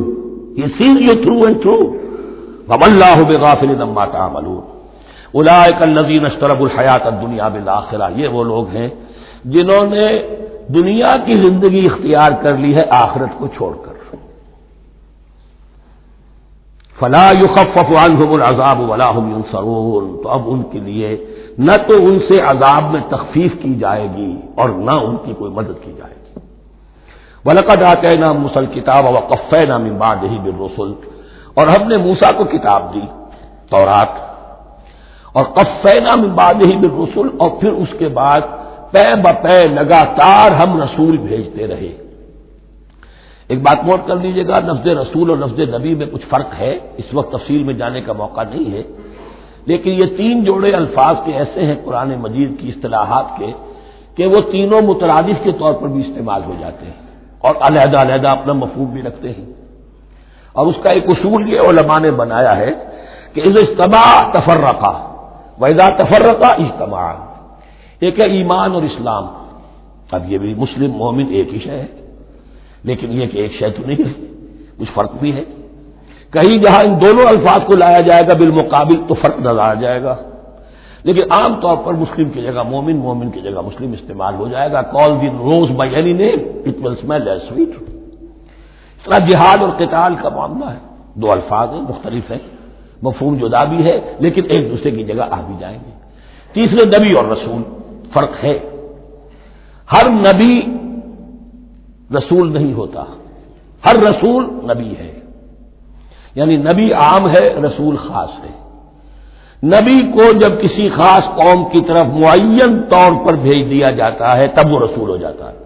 He sees you through and through. وَمَا اللَّهُ بِغَافِلٍ عَمَّا تَعْمَلُونَ أُولَٰئِكَ الَّذِينَ اشْتَرَوُا الْحَيَاةَ الدُّنْيَا بِالْآخِرَةِ، یہ وہ لوگ ہیں جنہوں نے دنیا کی زندگی اختیار کر لی ہے آخرت کو چھوڑ کر۔ فَلَا يُخَفَّفُ عَنْهُمُ الْعَذَابُ وَلَا هُمْ يُنصَرُونَ، تو اب ان کے لیے نہ تو ان سے عذاب میں تخفیف کی جائے گی اور نہ ان کی کوئی مدد کی جائے گی۔ وَلَقَدْ آتَيْنَا مُوسَى الْكِتَابَ وَقَفَّيْنَا مِن بَعْدِهِ بِالرُّسُلِ، اور ہم نے موسیٰ کو کتاب دی تورات، اور قفینا من بعدہ بالرسل، اور پھر اس کے بعد پے بپے لگاتار ہم رسول بھیجتے رہے۔ ایک بات نوٹ کر لیجیے گا، لفظ رسول اور لفظ نبی میں کچھ فرق ہے، اس وقت تفصیل میں جانے کا موقع نہیں ہے، لیکن یہ تین جوڑے الفاظ کے ایسے ہیں قرآن مجید کی اصطلاحات کے کہ وہ تینوں مترادف کے طور پر بھی استعمال ہو جاتے ہیں اور علیحدہ علیحدہ اپنا مفہوم بھی رکھتے ہیں۔ اور اس کا ایک اصول یہ علماء نے بنایا ہے کہ اذا اجتمع تفرقا وَإِذَا تَفَرَّقَا اجتمعا، ایک ہے ایمان اور اسلام، اب یہ بھی مسلم مومن ایک ہی شے ہے، لیکن یہ کہ ایک شے تو نہیں ہے، کچھ فرق بھی ہے۔ کہیں جہاں ان دونوں الفاظ کو لایا جائے گا بالمقابل تو فرق نظر آ جائے گا، لیکن عام طور پر مسلم کی جگہ مومن، مومن کی جگہ مسلم استعمال ہو جائے گا۔ call the rose by any name it will smell as sweet۔ اس طرح جہاد اور قتال کا معاملہ ہے، دو الفاظ ہیں، مختلف ہیں، مفہوم جدا بھی ہے لیکن ایک دوسرے کی جگہ آ بھی جائیں گے۔ تیسرے نبی اور رسول، فرق ہے، ہر نبی رسول نہیں ہوتا، ہر رسول نبی ہے، یعنی نبی عام ہے، رسول خاص ہے۔ نبی کو جب کسی خاص قوم کی طرف معین طور پر بھیج دیا جاتا ہے تب وہ رسول ہو جاتا ہے،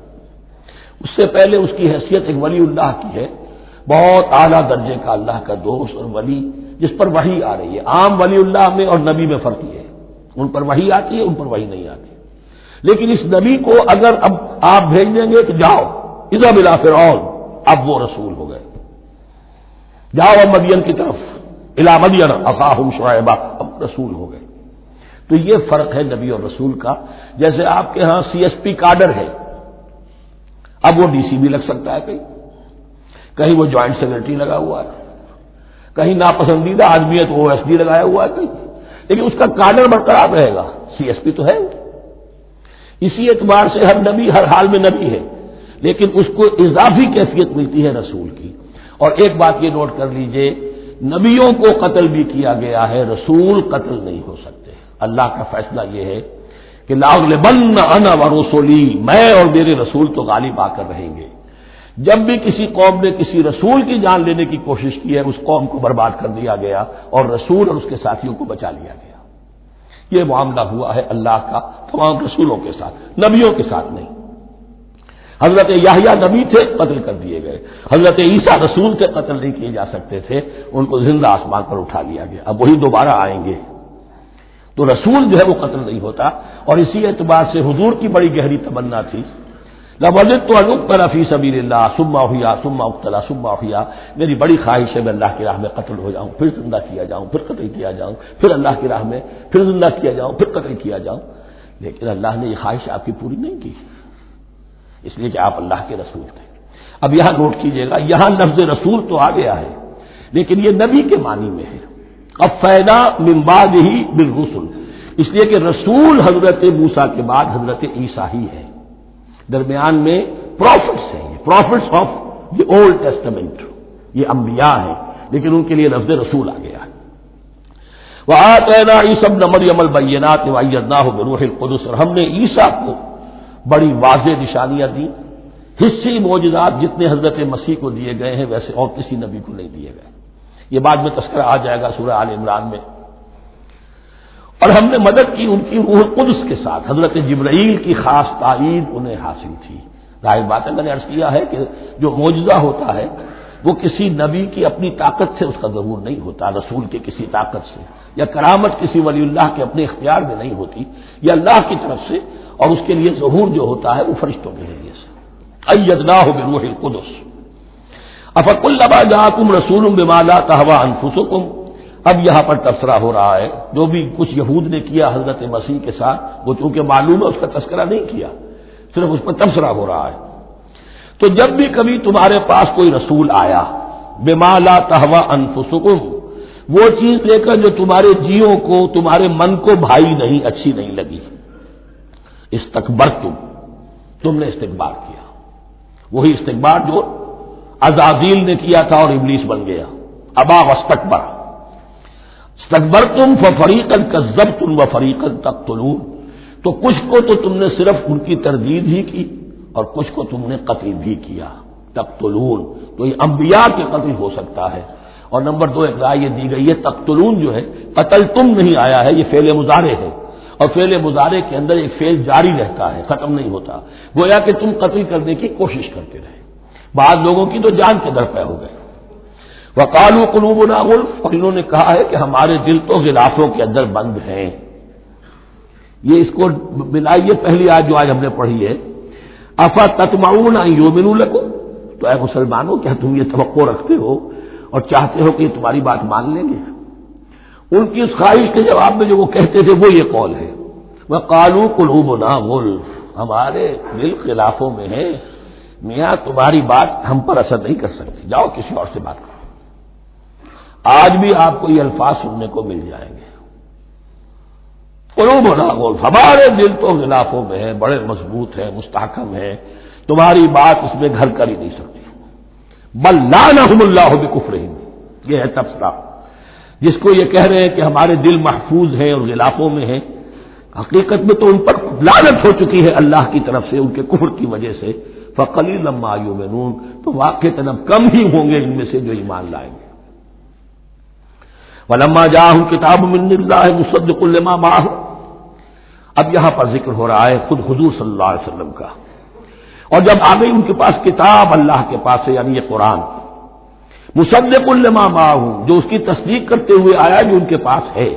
اس سے پہلے اس کی حیثیت ایک ولی اللہ کی ہے، بہت اعلیٰ درجے کا اللہ کا دوست اور ولی جس پر وحی آ رہی ہے۔ عام ولی اللہ میں اور نبی میں فرق یہ ہے، ان پر وحی آتی ہے، ان پر وحی نہیں آتی، لیکن اس نبی کو اگر اب آپ بھیج دیں گے کہ جاؤ اذهب الى فرعون، اب وہ رسول ہو گئے، جاؤ اب مدین کی طرف الى مدین اخاهم شعیبا، اب رسول ہو گئے۔ تو یہ فرق ہے نبی اور رسول کا۔ جیسے آپ کے ہاں CSP کاڈر ہے، اب وہ DC بھی لگ سکتا ہے، کہیں وہ جوائنٹ سیکرٹری لگا ہوا ہے، کہیں ناپسندیدہ آدمی ہے تو OSD لگایا ہوا ہے کہیں، لیکن اس کا کاڈر برقرار رہے گا، CSP تو ہے۔ اسی اعتبار سے ہر نبی ہر حال میں نبی ہے، لیکن اس کو اضافی کیفیت ملتی ہے رسول کی۔ اور ایک بات یہ نوٹ کر لیجئے، نبیوں کو قتل بھی کیا گیا ہے، رسول قتل نہیں ہو سکتے۔ اللہ کا فیصلہ یہ ہے کہ لَأَغْلِبَنَّ أَنَا وَرُسُلِي، میں اور میرے رسول تو غالب آ کر رہیں گے۔ جب بھی کسی قوم نے کسی رسول کی جان لینے کی کوشش کی ہے، اس قوم کو برباد کر دیا گیا اور رسول اور اس کے ساتھیوں کو بچا لیا گیا۔ یہ معاملہ ہوا ہے اللہ کا تمام رسولوں کے ساتھ، نبیوں کے ساتھ نہیں۔ حضرت یحییٰ نبی تھے، قتل کر دیے گئے۔ حضرت عیسیٰ رسول تھے، قتل نہیں کیے جا سکتے تھے، ان کو زندہ آسمان پر اٹھا لیا گیا، اب وہی دوبارہ آئیں گے۔ تو رسول جو ہے وہ قتل نہیں ہوتا، اور اسی اعتبار سے حضور کی بڑی گہری تمنا تھی، لَوَجَدتُّ أَنْ أُقْتَلَ فِي سَبِيلِ اللَّهِ ثُمَّ أُحْيَا ثُمَّ أُقْتَلَ ثُمَّ أُحْيَا، میری بڑی خواہش ہے میں اللہ کی راہ میں قتل ہو جاؤں، پھر زندہ کیا جاؤں، پھر قتل کیا جاؤں، پھر اللہ کی راہ میں پھر زندہ کیا جاؤں، پھر قتل کیا جاؤں، لیکن اللہ نے یہ خواہش آپ کی پوری نہیں کی، اس لیے کہ آپ اللہ کے رسول تھے۔ اب یہاں نوٹ کیجئے گا، یہاں لفظ رسول تو آ گیا ہے لیکن یہ نبی کے معنی میں ہے۔ قفینا من بعدہ بالرسل، اس لیے کہ رسول حضرت موسیٰ کے بعد حضرت عیسیٰ ہی ہے، درمیان میں پروفٹس ہیں، prophets of the Old Testament, یہ انبیاء ہیں، لیکن ان کے لیے لفظ رسول آ گیا ہے۔ وآتینا عیسی ابن مریم البینات وایدناہ بروح القدس، اور ہم نے عیسیٰ کو بڑی واضح نشانیاں دی، حصی معجزات جتنے حضرت مسیح کو دیے گئے ہیں ویسے اور کسی نبی کو نہیں دیے گئے، یہ بعد میں تذکرہ آ جائے گا سورہ آل عمران میں۔ اور ہم نے مدد کی ان کی روح القدس کے ساتھ، حضرت جبرائیل کی خاص تائید انہیں حاصل تھی۔ ظاہر بات ہے، میں نے عرض کیا ہے کہ جو معجزہ ہوتا ہے وہ کسی نبی کی اپنی طاقت سے اس کا ظہور نہیں ہوتا، رسول کی کسی طاقت سے، یا کرامت کسی ولی اللہ کے اپنے اختیار میں نہیں ہوتی، یہ اللہ کی طرف سے، اور اس کے لیے ظہور جو ہوتا ہے وہ فرشتوں کے ذریعے سے۔ ایدناہ بروح القدس، افکلما جاءکم رسول بما لا تهوى انفسکم، اب یہاں پر تبصرہ ہو رہا ہے جو بھی کچھ یہود نے کیا حضرت مسیح کے ساتھ، وہ چونکہ معلوم ہے اس کا تذکرہ نہیں کیا، صرف اس پر تبصرہ ہو رہا ہے۔ تو جب بھی کبھی تمہارے پاس کوئی رسول آیا، بما لا تهوى انفسکم، وہ چیز لے کر جو تمہارے جیوں کو، تمہارے من کو بھائی نہیں، اچھی نہیں لگی، استکبرتم، تم نے استکبار کیا، وہی استکبار جو عزازیل نے کیا تھا اور ابلیس بن گیا، ابا واستکبر، استکبرتم ففریقا کذبتم وفریقا تقتلون، تو کچھ کو تو تم نے صرف ان کی تردید ہی کی اور کچھ کو تم نے قتل بھی کیا، تقتلون، تو یہ انبیاء کے قتل ہو سکتا ہے۔ اور نمبر 2 ایک رائے یہ دی گئی ہے تقتلون جو ہے، قتل تم نہیں آیا ہے، یہ فعل مضارع ہے، اور فعل مضارع کے اندر ایک فعل جاری رہتا ہے، ختم نہیں ہوتا، گویا کہ تم قتل کرنے کی کوشش کرتے رہے۔ بعض لوگوں کی تو جان کے در پہ ہو گئے۔ وقالوا قلوبنا غلف، اور انہوں نے کہا ہے کہ ہمارے دل تو غلافوں کے اندر بند ہیں۔ یہ اس کو ملائیے پہلی آیت جو آج ہم نے پڑھی ہے، افتطمعون ان یؤمنوا لکم، تو اے مسلمانوں کیا تم یہ توقع رکھتے ہو اور چاہتے ہو کہ یہ تمہاری بات مان لیں گے؟ ان کی اس خواہش کے جواب میں جو وہ کہتے تھے وہ یہ قول ہے، وقالوا قلوبنا غلف، ہمارے دل خلافوں میں ہے، میاں تمہاری بات ہم پر اثر نہیں کر سکتی، جاؤ کسی اور سے بات کرو۔ آج بھی آپ کو یہ الفاظ سننے کو مل جائیں گے، قلوبنا غلف، ہمارے دل تو غلافوں میں ہے، بڑے مضبوط ہیں، مستحکم ہیں، تمہاری بات اس میں گھر کر ہی نہیں سکتی۔ بل لعنہم اللہ بکفرہم، یہ ہے تبصرہ، جس کو یہ کہہ رہے ہیں کہ ہمارے دل محفوظ ہیں اور غلافوں میں ہیں، حقیقت میں تو ان پر لعنت ہو چکی ہے اللہ کی طرف سے ان کے کفر کی وجہ سے۔ فقلیلا ما یؤمنون، تو واقعتاً اب کم ہی ہوں گے ان میں سے جو ایمان لائیں گے۔ ولما جاءہم کتاب من اللہ مصدق لما معہم، اب یہاں پر ذکر ہو رہا ہے خود حضور صلی اللہ علیہ وسلم کا، اور جب آ گئی ان کے پاس کتاب اللہ کے پاس سے، یعنی یہ قرآن، مصدق لما معہم، جو اس کی تصدیق کرتے ہوئے آیا جو ان کے پاس ہے۔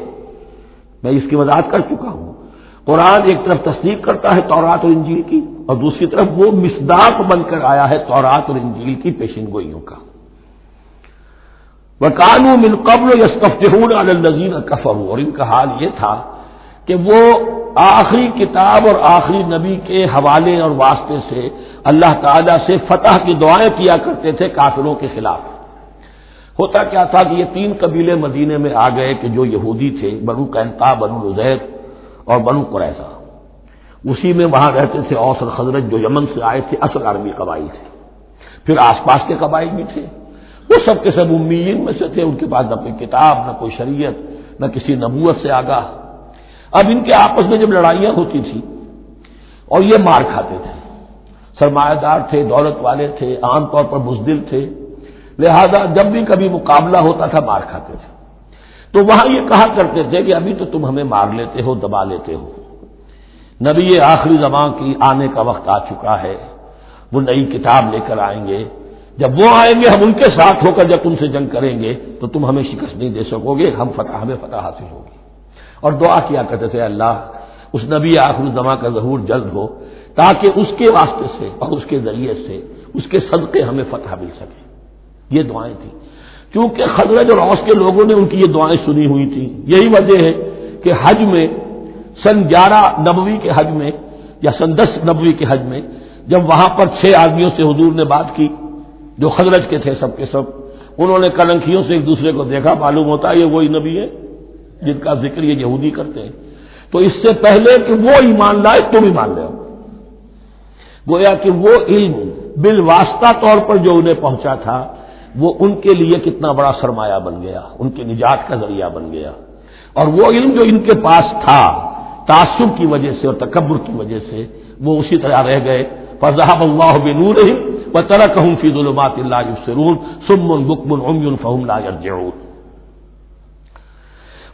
میں اس کی وضاحت کر چکا ہوں، قرآن ایک طرف تصدیق کرتا ہے تورات اور انجیل کی، اور دوسری طرف وہ مصداق بن کر آیا ہے تورات اور انجیل کی پیشن گوئیوں کا۔ وَكَانُوا مِن قَبْلُ يَسْتَفْتِحُونَ عَلَى الَّذِينَ كَفَرُوا، اور ان کا حال یہ تھا کہ وہ آخری کتاب اور آخری نبی کے حوالے اور واسطے سے اللہ تعالیٰ سے فتح کی دعائیں کیا کرتے تھے کافروں کے خلاف۔ ہوتا کیا تھا کہ یہ 3 قبیلے مدینے میں آ گئے کہ جو یہودی تھے، بنو قینقاع، بنو نضیر اور بنو قریظہ، اسی میں وہاں رہتے تھے اوس اور خزرج جو یمن سے آئے تھے، اصل عربی قبائل تھے، پھر آس پاس کے قبائل بھی تھے، وہ سب کے سب امیین میں سے تھے، ان کے پاس نہ کوئی کتاب، نہ کوئی شریعت، نہ کسی نبوت سے آگاہ۔ اب ان کے آپس میں جب لڑائیاں ہوتی تھیں اور یہ مار کھاتے تھے، سرمایہ دار تھے، دولت والے تھے، عام طور پر بزدل تھے، لہذا جب بھی کبھی مقابلہ ہوتا تھا مار کھاتے تھے، تو وہاں یہ کہا کرتے تھے کہ ابھی تو تم ہمیں مار لیتے ہو، دبا لیتے ہو، نبی آخری زمان کی آنے کا وقت آ چکا ہے، وہ نئی کتاب لے کر آئیں گے، جب وہ آئیں گے ہم ان کے ساتھ ہو کر جب تم سے جنگ کریں گے تو تم ہمیں شکست نہیں دے سکو گے، ہمیں فتح حاصل ہوگی۔ اور دعا کیا کرتے تھے اللہ اس نبی آخر الزمان کا ظہور جلد ہو تاکہ اس کے واسطے سے اور اس کے ذریعے سے اس کے صدقے ہمیں فتح مل سکے، یہ دعائیں تھیں۔ کیونکہ خزرج اور اوس کے لوگوں نے ان کی یہ دعائیں سنی ہوئی تھیں، یہی وجہ ہے کہ حج میں سن 11 نبوی کے حج میں یا سن 10 نبوی کے حج میں جب وہاں پر 6 آدمیوں سے حضور نے بات کی جو خزرج کے تھے، سب کے سب انہوں نے کلنکھیوں سے ایک دوسرے کو دیکھا، معلوم ہوتا ہے یہ وہی نبی ہے جن کا ذکر یہ یہودی کرتے ہیں، تو اس سے پہلے کہ وہ ایمان لائے تم ایمان لے آؤ، گویا کہ وہ علم بالواسطہ طور پر جو انہیں پہنچا تھا وہ ان کے لیے کتنا بڑا سرمایہ بن گیا، ان کے نجات کا ذریعہ بن گیا، اور وہ علم جو ان کے پاس تھا تعصب کی وجہ سے اور تکبر کی وجہ سے وہ اسی طرح رہ گئے۔ فَذَهَبَ اللَّهُ بِنُورِهِمْ وَتَرَكَهُمْ فِي ظُلُمَاتٍ لَا يُبْصِرُونَ صُمٌّ بُكْمٌ عُمْيٌ فَهُمْ لَا يَرْجِعُونَ۔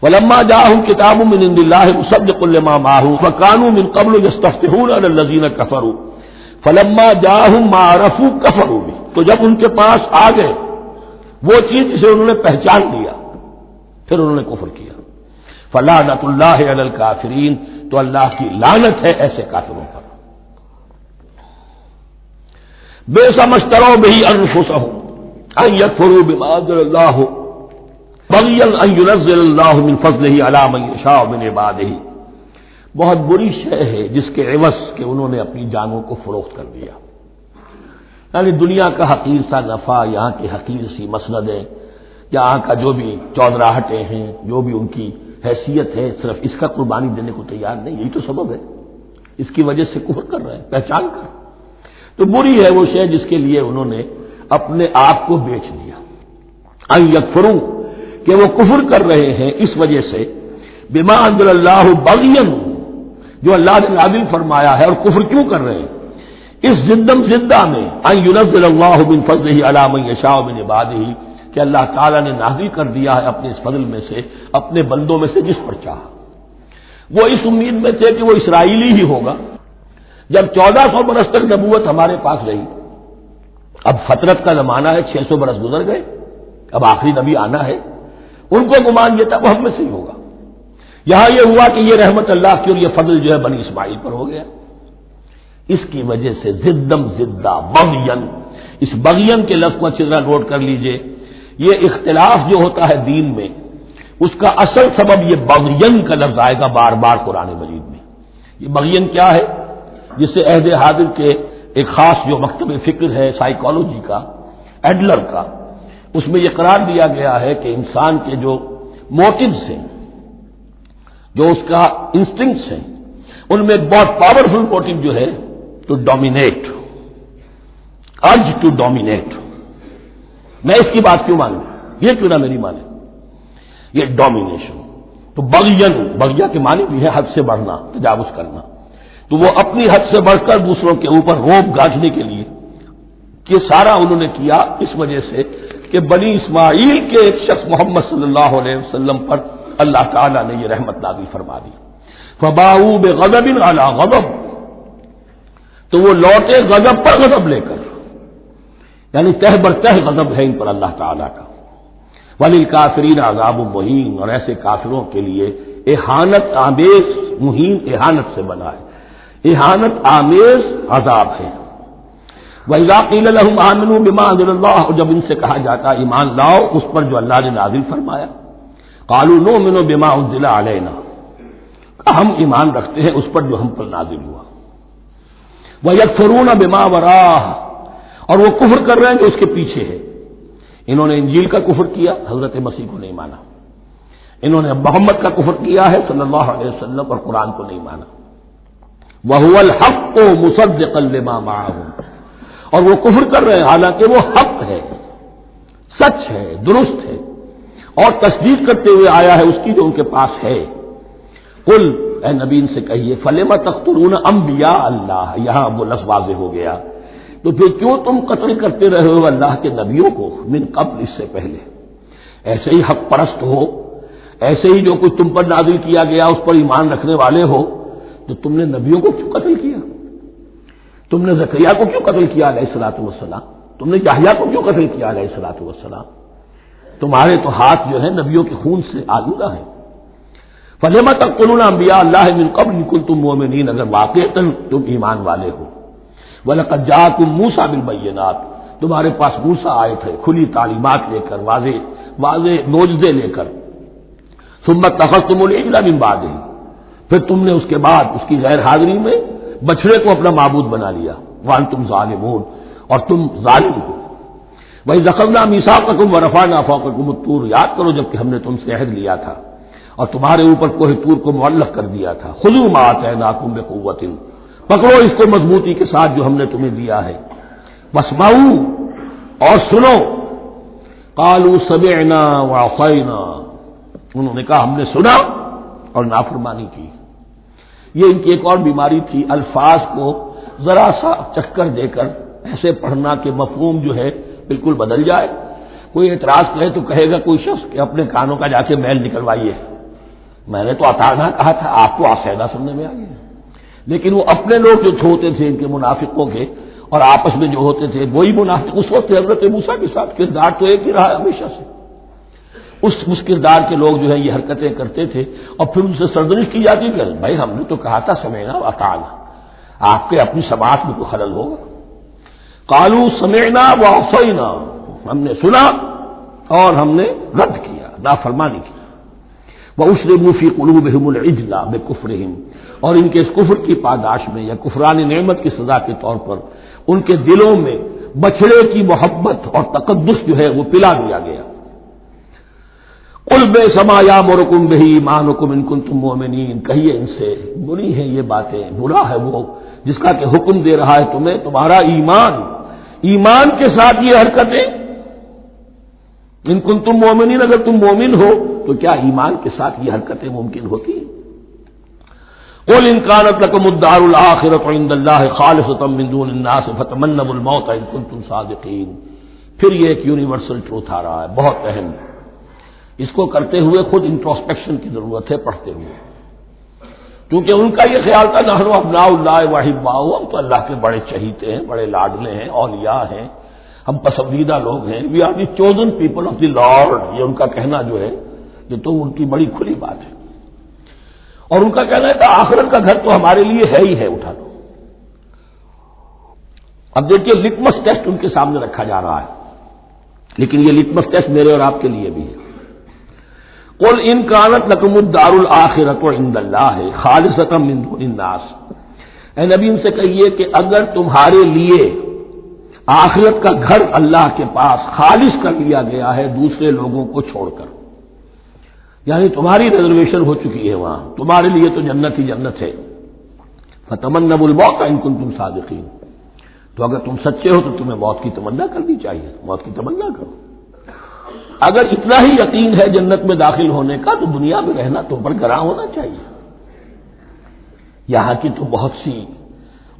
وَلَمَّا جَاءَهُمْ كِتَابٌ مِّنْ عِندِ اللَّهِ مُصَدِّقٌ لِّمَا مَعَهُمْ وَكَانُوا مِن قَبْلُ يَسْتَفْتِحُونَ عَلَى الَّذِينَ كَفَرُوا فَلَمَّا جَاءَهُم مَّا عَرَفُوا كَفَرُوا بِهِ، تو جب ان کے پاس آ گئے وہ چیز جسے انہوں نے پہچان لیا پھر انہوں نے کفر کیا۔ فَلَعْنَةُ اللَّهِ عَلَى الْكَافِرِينَ، تو اللہ کی لعنت ہے ایسے کافروں پر۔ بئس ما اشتروا بہ انفسہم، ان یکفروا بما انزل اللہ بغیا ان ينزل اللہ من فضلہ علی من یشاء من عبادہ، بہت بری شے ہے جس کے عوض کہ انہوں نے اپنی جانوں کو فروخت کر دیا، یعنی دنیا کا حقیر سا نفع، یہاں کی حقیر سی مسندیں، یہاں کا جو بھی چودراہٹیں ہیں، جو بھی ان کی حیثیت ہے، صرف اس کا قربانی دینے کو تیار نہیں، یہی تو سبب ہے، اس کی وجہ سے کفر کر رہے ہیں پہچان کر۔ تو بری ہے وہ شے جس کے لیے انہوں نے اپنے آپ کو بیچ دیا۔ ان یکفروا، کہ وہ کفر کر رہے ہیں اس وجہ سے، بما انزل اللہ بغیا، جو اللہ نے نازل فرمایا ہے، اور کفر کیوں کر رہے ہیں؟ اس زندم زندہ میں ان ينزل اللہ من فضلہ علی من یشاء من عبادہ، کہ اللہ تعالیٰ نے نازل کر دیا ہے اپنے اس فضل میں سے اپنے بندوں میں سے جس پر چاہا۔ وہ اس امید میں تھے کہ وہ اسرائیلی ہی ہوگا۔ جب 1400 برس تک نبوت ہمارے پاس رہی، اب فترت کا زمانہ ہے، 600 برس گزر گئے، اب آخری نبی آنا ہے، ان کو گمان یہ تھا وہ ہم میں سے ہی ہوگا۔ یہاں یہ ہوا کہ یہ رحمت اللہ کی اور یہ فضل جو ہے بنی اسماعیل پر ہو گیا۔ اس کی وجہ سے زدم زدہ بغین، اس بغین کے لفظ کو اچھی طرح نوٹ کر لیجئے، یہ اختلاف جو ہوتا ہے دین میں، اس کا اصل سبب یہ بغین کا لفظ آئے گا بار بار قرآن مجید میں۔ یہ بغین کیا ہے؟ جسے عہد حاضر کے ایک خاص جو مکتب فکر ہے سائیکالوجی کا، ایڈلر کا، اس میں یہ قرار دیا گیا ہے کہ انسان کے جو موٹیوز ہیں، جو اس کا انسٹنکٹس ہیں، ان میں ایک بہت پاورفل موٹیو جو ہے to dominate, urge to dominate. میں اس کی بات کیوں مانوں، یہ کیوں نہ میری مانے، یہ ڈومینیشن۔ تو بغین، بغیا کے معنی بھی ہے حد سے بڑھنا، تجاوز کرنا۔ تو وہ اپنی حد سے بڑھ کر دوسروں کے اوپر روب گاجنے کے لیے یہ سارا انہوں نے کیا، اس وجہ سے کہ بنی اسماعیل کے ایک شخص محمد صلی اللہ علیہ وسلم پر اللہ تعالیٰ نے یہ رحمت نازل فرما دی۔ فباؤوا بغضب علی غضب، تو وہ لوٹے غضب پر غضب لے کر، یعنی تہ برتہ غضب ہے ان پر اللہ تعالیٰ کا۔ وللکافرین عذاب مہین، اور ایسے کافروں کے لیے اہانت آمیز، مہین اہانت سے بنا ہے، اہانت آمیز عذاب ہے۔ وَإِذَا قِيلَ لَهُمْ آمِنُوا بِمَا أَنزَلَ اللَّهُ، اور جب ان سے کہا جاتا ایمان لاؤ اس پر جو اللہ نے نازل فرمایا، قَالُوا نُؤْمِنُ بِمَا أُنزِلَ عَلَيْنَا، ہم ایمان رکھتے ہیں اس پر جو ہم پر نازل ہوا۔ وَيَكْفُرُونَ بِمَا وَرَاءَهُ، اور وہ کفر کر رہے ہیں جو اس کے پیچھے ہے۔ انہوں نے انجیل کا کفر کیا، حضرت مسیح کو نہیں مانا۔ انہوں نے محمد کا کفر کیا ہے صلی اللہ علیہ وسلم، اور قرآن کو نہیں مانا۔ وَهُوَ الْحَقُّ مُصَدِّقًا لِمَا مَعَهُمْ، اور وہ کفر کر رہے ہیں حالانکہ وہ حق ہے، سچ ہے، درست ہے، اور تصدیق کرتے ہوئے آیا ہے اس کی جو ان کے پاس ہے۔ قل، اے نبی ان سے کہیے، فَلِمَ تَقْتُلُونَ أَنبِيَاءَ اللَّهِ، یہاں وہ لفظ واضح ہو گیا، تو پھر کیوں تم قتل کرتے رہے ہو اللہ کے نبیوں کو، من قبل، اس سے پہلے۔ ایسے ہی حق پرست ہو، ایسے ہی جو کچھ تم پر نازل کیا گیا اس پر ایمان رکھنے والے ہو، تو تم نے نبیوں کو کیوں قتل کیا؟ تم نے زکریا کو کیوں قتل کیا علیہ الصلوۃ والسلام؟ تم نے یحییٰ کو کیوں قتل کیا علیہ الصلوۃ والسلام؟ تمہارے تو ہاتھ جو ہے نبیوں کے خون سے آلودہ ہیں۔ فَلِمَ تَقْتُلُونَ أَنبِيَاءَ اللَّهِ مِن قَبْلِ إِن كُنتُم مُّؤْمِنِينَ، اگر واقعتاً تم ایمان والے ہو۔ وَلَقَدْ جَاءَكُم مُوسَىٰ بِالْبَيِّنَاتِ، تمہارے پاس موسیٰ آئے تھے کھلی تعلیمات لے کر، واضح معجزے لے کر۔ ثُمَّ اتَّخَذْتُمُ الْعِجْلَ مِن بَعْدِهِ، پھر تم نے اس کے بعد اس کی غیر حاضری میں بچڑے کو اپنا معبود بنا لیا۔ وَأَنتُمْ ظَالِمُونَ، اور تم ظالم ہو۔ وَإِذْ أَخَذْنَا مِيثَاقَكُمْ وَرَفَعْنَا فَوْقَكُمُ الطُّورَ، یاد کرو جب کہ ہم نے تم سے عہد لیا تھا اور تمہارے اوپر کوہ طور کو معلق کر دیا تھا۔ خُذُوا مَا آتَيْنَاكُمْ بِقُوَّةٍ، پکڑو اس کو مضبوطی کے ساتھ جو ہم نے تمہیں دیا ہے۔ وَاسْمَعُوا، اور سنو۔ قَالُوا سَمِعْنَا وَعَصَيْنَا، انہوں نے کہا ہم نے سنا اور نافرمانی کی۔ یہ ان کی ایک اور بیماری تھی، الفاظ کو ذرا سا چکر دے کر ایسے پڑھنا کہ مفہوم جو ہے بالکل بدل جائے۔ کوئی اعتراض کرے تو کہے گا کوئی شخص کہ اپنے کانوں کا جا کے میل نکلوائیے، میں نے تو اطعنا کہا تھا، آپ کو آسیدہ سننے میں آ گیا۔ لیکن وہ اپنے لوگ جو ہوتے تھے ان کے منافقوں کے، اور آپس میں جو ہوتے تھے وہی منافق اس وقت حضرت موسیٰ کے ساتھ کردار تو ایک ہی رہا ہمیشہ سے۔ اس کردار کے لوگ جو ہے یہ حرکتیں کرتے تھے، اور پھر ان سے سرزنش کی جاتی کہ بھائی ہم نے تو کہا تھا سمعنا واطعنا، آپ کے اپنی سماعت میں کوئی خلل ہوگا۔ قالوا سمعنا وعصینا، ہم نے سنا اور ہم نے رد کیا، نافرمانی کی۔ وَأُشْرِبُوا فِي قُلُوبِهِمُ الْعِجْلَ بِكُفْرِهِمْ، اور ان کے اس کفر کی پاداش میں یا کفران نعمت کی سزا کے طور پر ان کے دلوں میں بچھڑے کی محبت اور تقدس جو ہے وہ پلا دیا گیا۔ قُلْ بِئْسَ مَا يَأْمُرُكُم بِهِ إِيمَانُكُمْ إِن كُنتُم مُّؤْمِنِينَ، کہیے ان سے بری ہیں یہ باتیں، برا ہے وہ جس کا کہ حکم دے رہا ہے تمہیں تمہارا ایمان کے ساتھ یہ حرکتیں، ان کنتم مومنین، اگر تم مومن ہو تو کیا ایمان کے ساتھ یہ حرکتیں ممکن ہوتی ہیں؟ قل ان كانت لكم الدار الآخرة عند الله خالصة من دون الناس فتمنوا الموت ان كنتم صادقين۔ پھر یہ ایک یونیورسل ٹروتھ آ رہا ہے، بہت اہم، اس کو کرتے ہوئے خود انٹروسپیکشن کی ضرورت ہے پڑھتے ہوئے، کیونکہ ان کا یہ خیال تھا نحن ابناء اللہ واحباؤہ، ہم تو اللہ کے بڑے چہیتے ہیں، بڑے لاڈلے ہیں، اولیاء ہیں، ہم پسندیدہ لوگ ہیں، we are the chosen people of the Lord, یہ ان کا کہنا جو ہے یہ تو ان کی بڑی کھلی بات ہے۔ اور ان کا کہنا ہے کہ آخرت کا گھر تو ہمارے لیے ہے ہی ہے، اٹھا لو۔ اب دیکھیے لٹمس ٹیسٹ ان کے سامنے رکھا جا رہا ہے، لیکن یہ لٹمس ٹیسٹ میرے اور آپ کے لیے بھی ہے۔ قل ان كانت لكم الدار الآخرة عند الله خالصة من دون الناس، اے نبی ان سے کہیے کہ اگر تمہارے لیے آخرت کا گھر اللہ کے پاس خالص کر لیا گیا ہے دوسرے لوگوں کو چھوڑ کر، یعنی تمہاری ریزرویشن ہو چکی ہے وہاں، تمہارے لیے تو جنت ہی جنت ہے، فتمنوا الموت ان کنتم صادقین، تو اگر تم سچے ہو تو تمہیں موت کی تمنا کرنی چاہیے، موت کی تمنا کرو۔ اگر اتنا ہی یقین ہے جنت میں داخل ہونے کا تو دنیا میں رہنا تم پر گراں ہونا چاہیے۔ یہاں کی تو بہت سی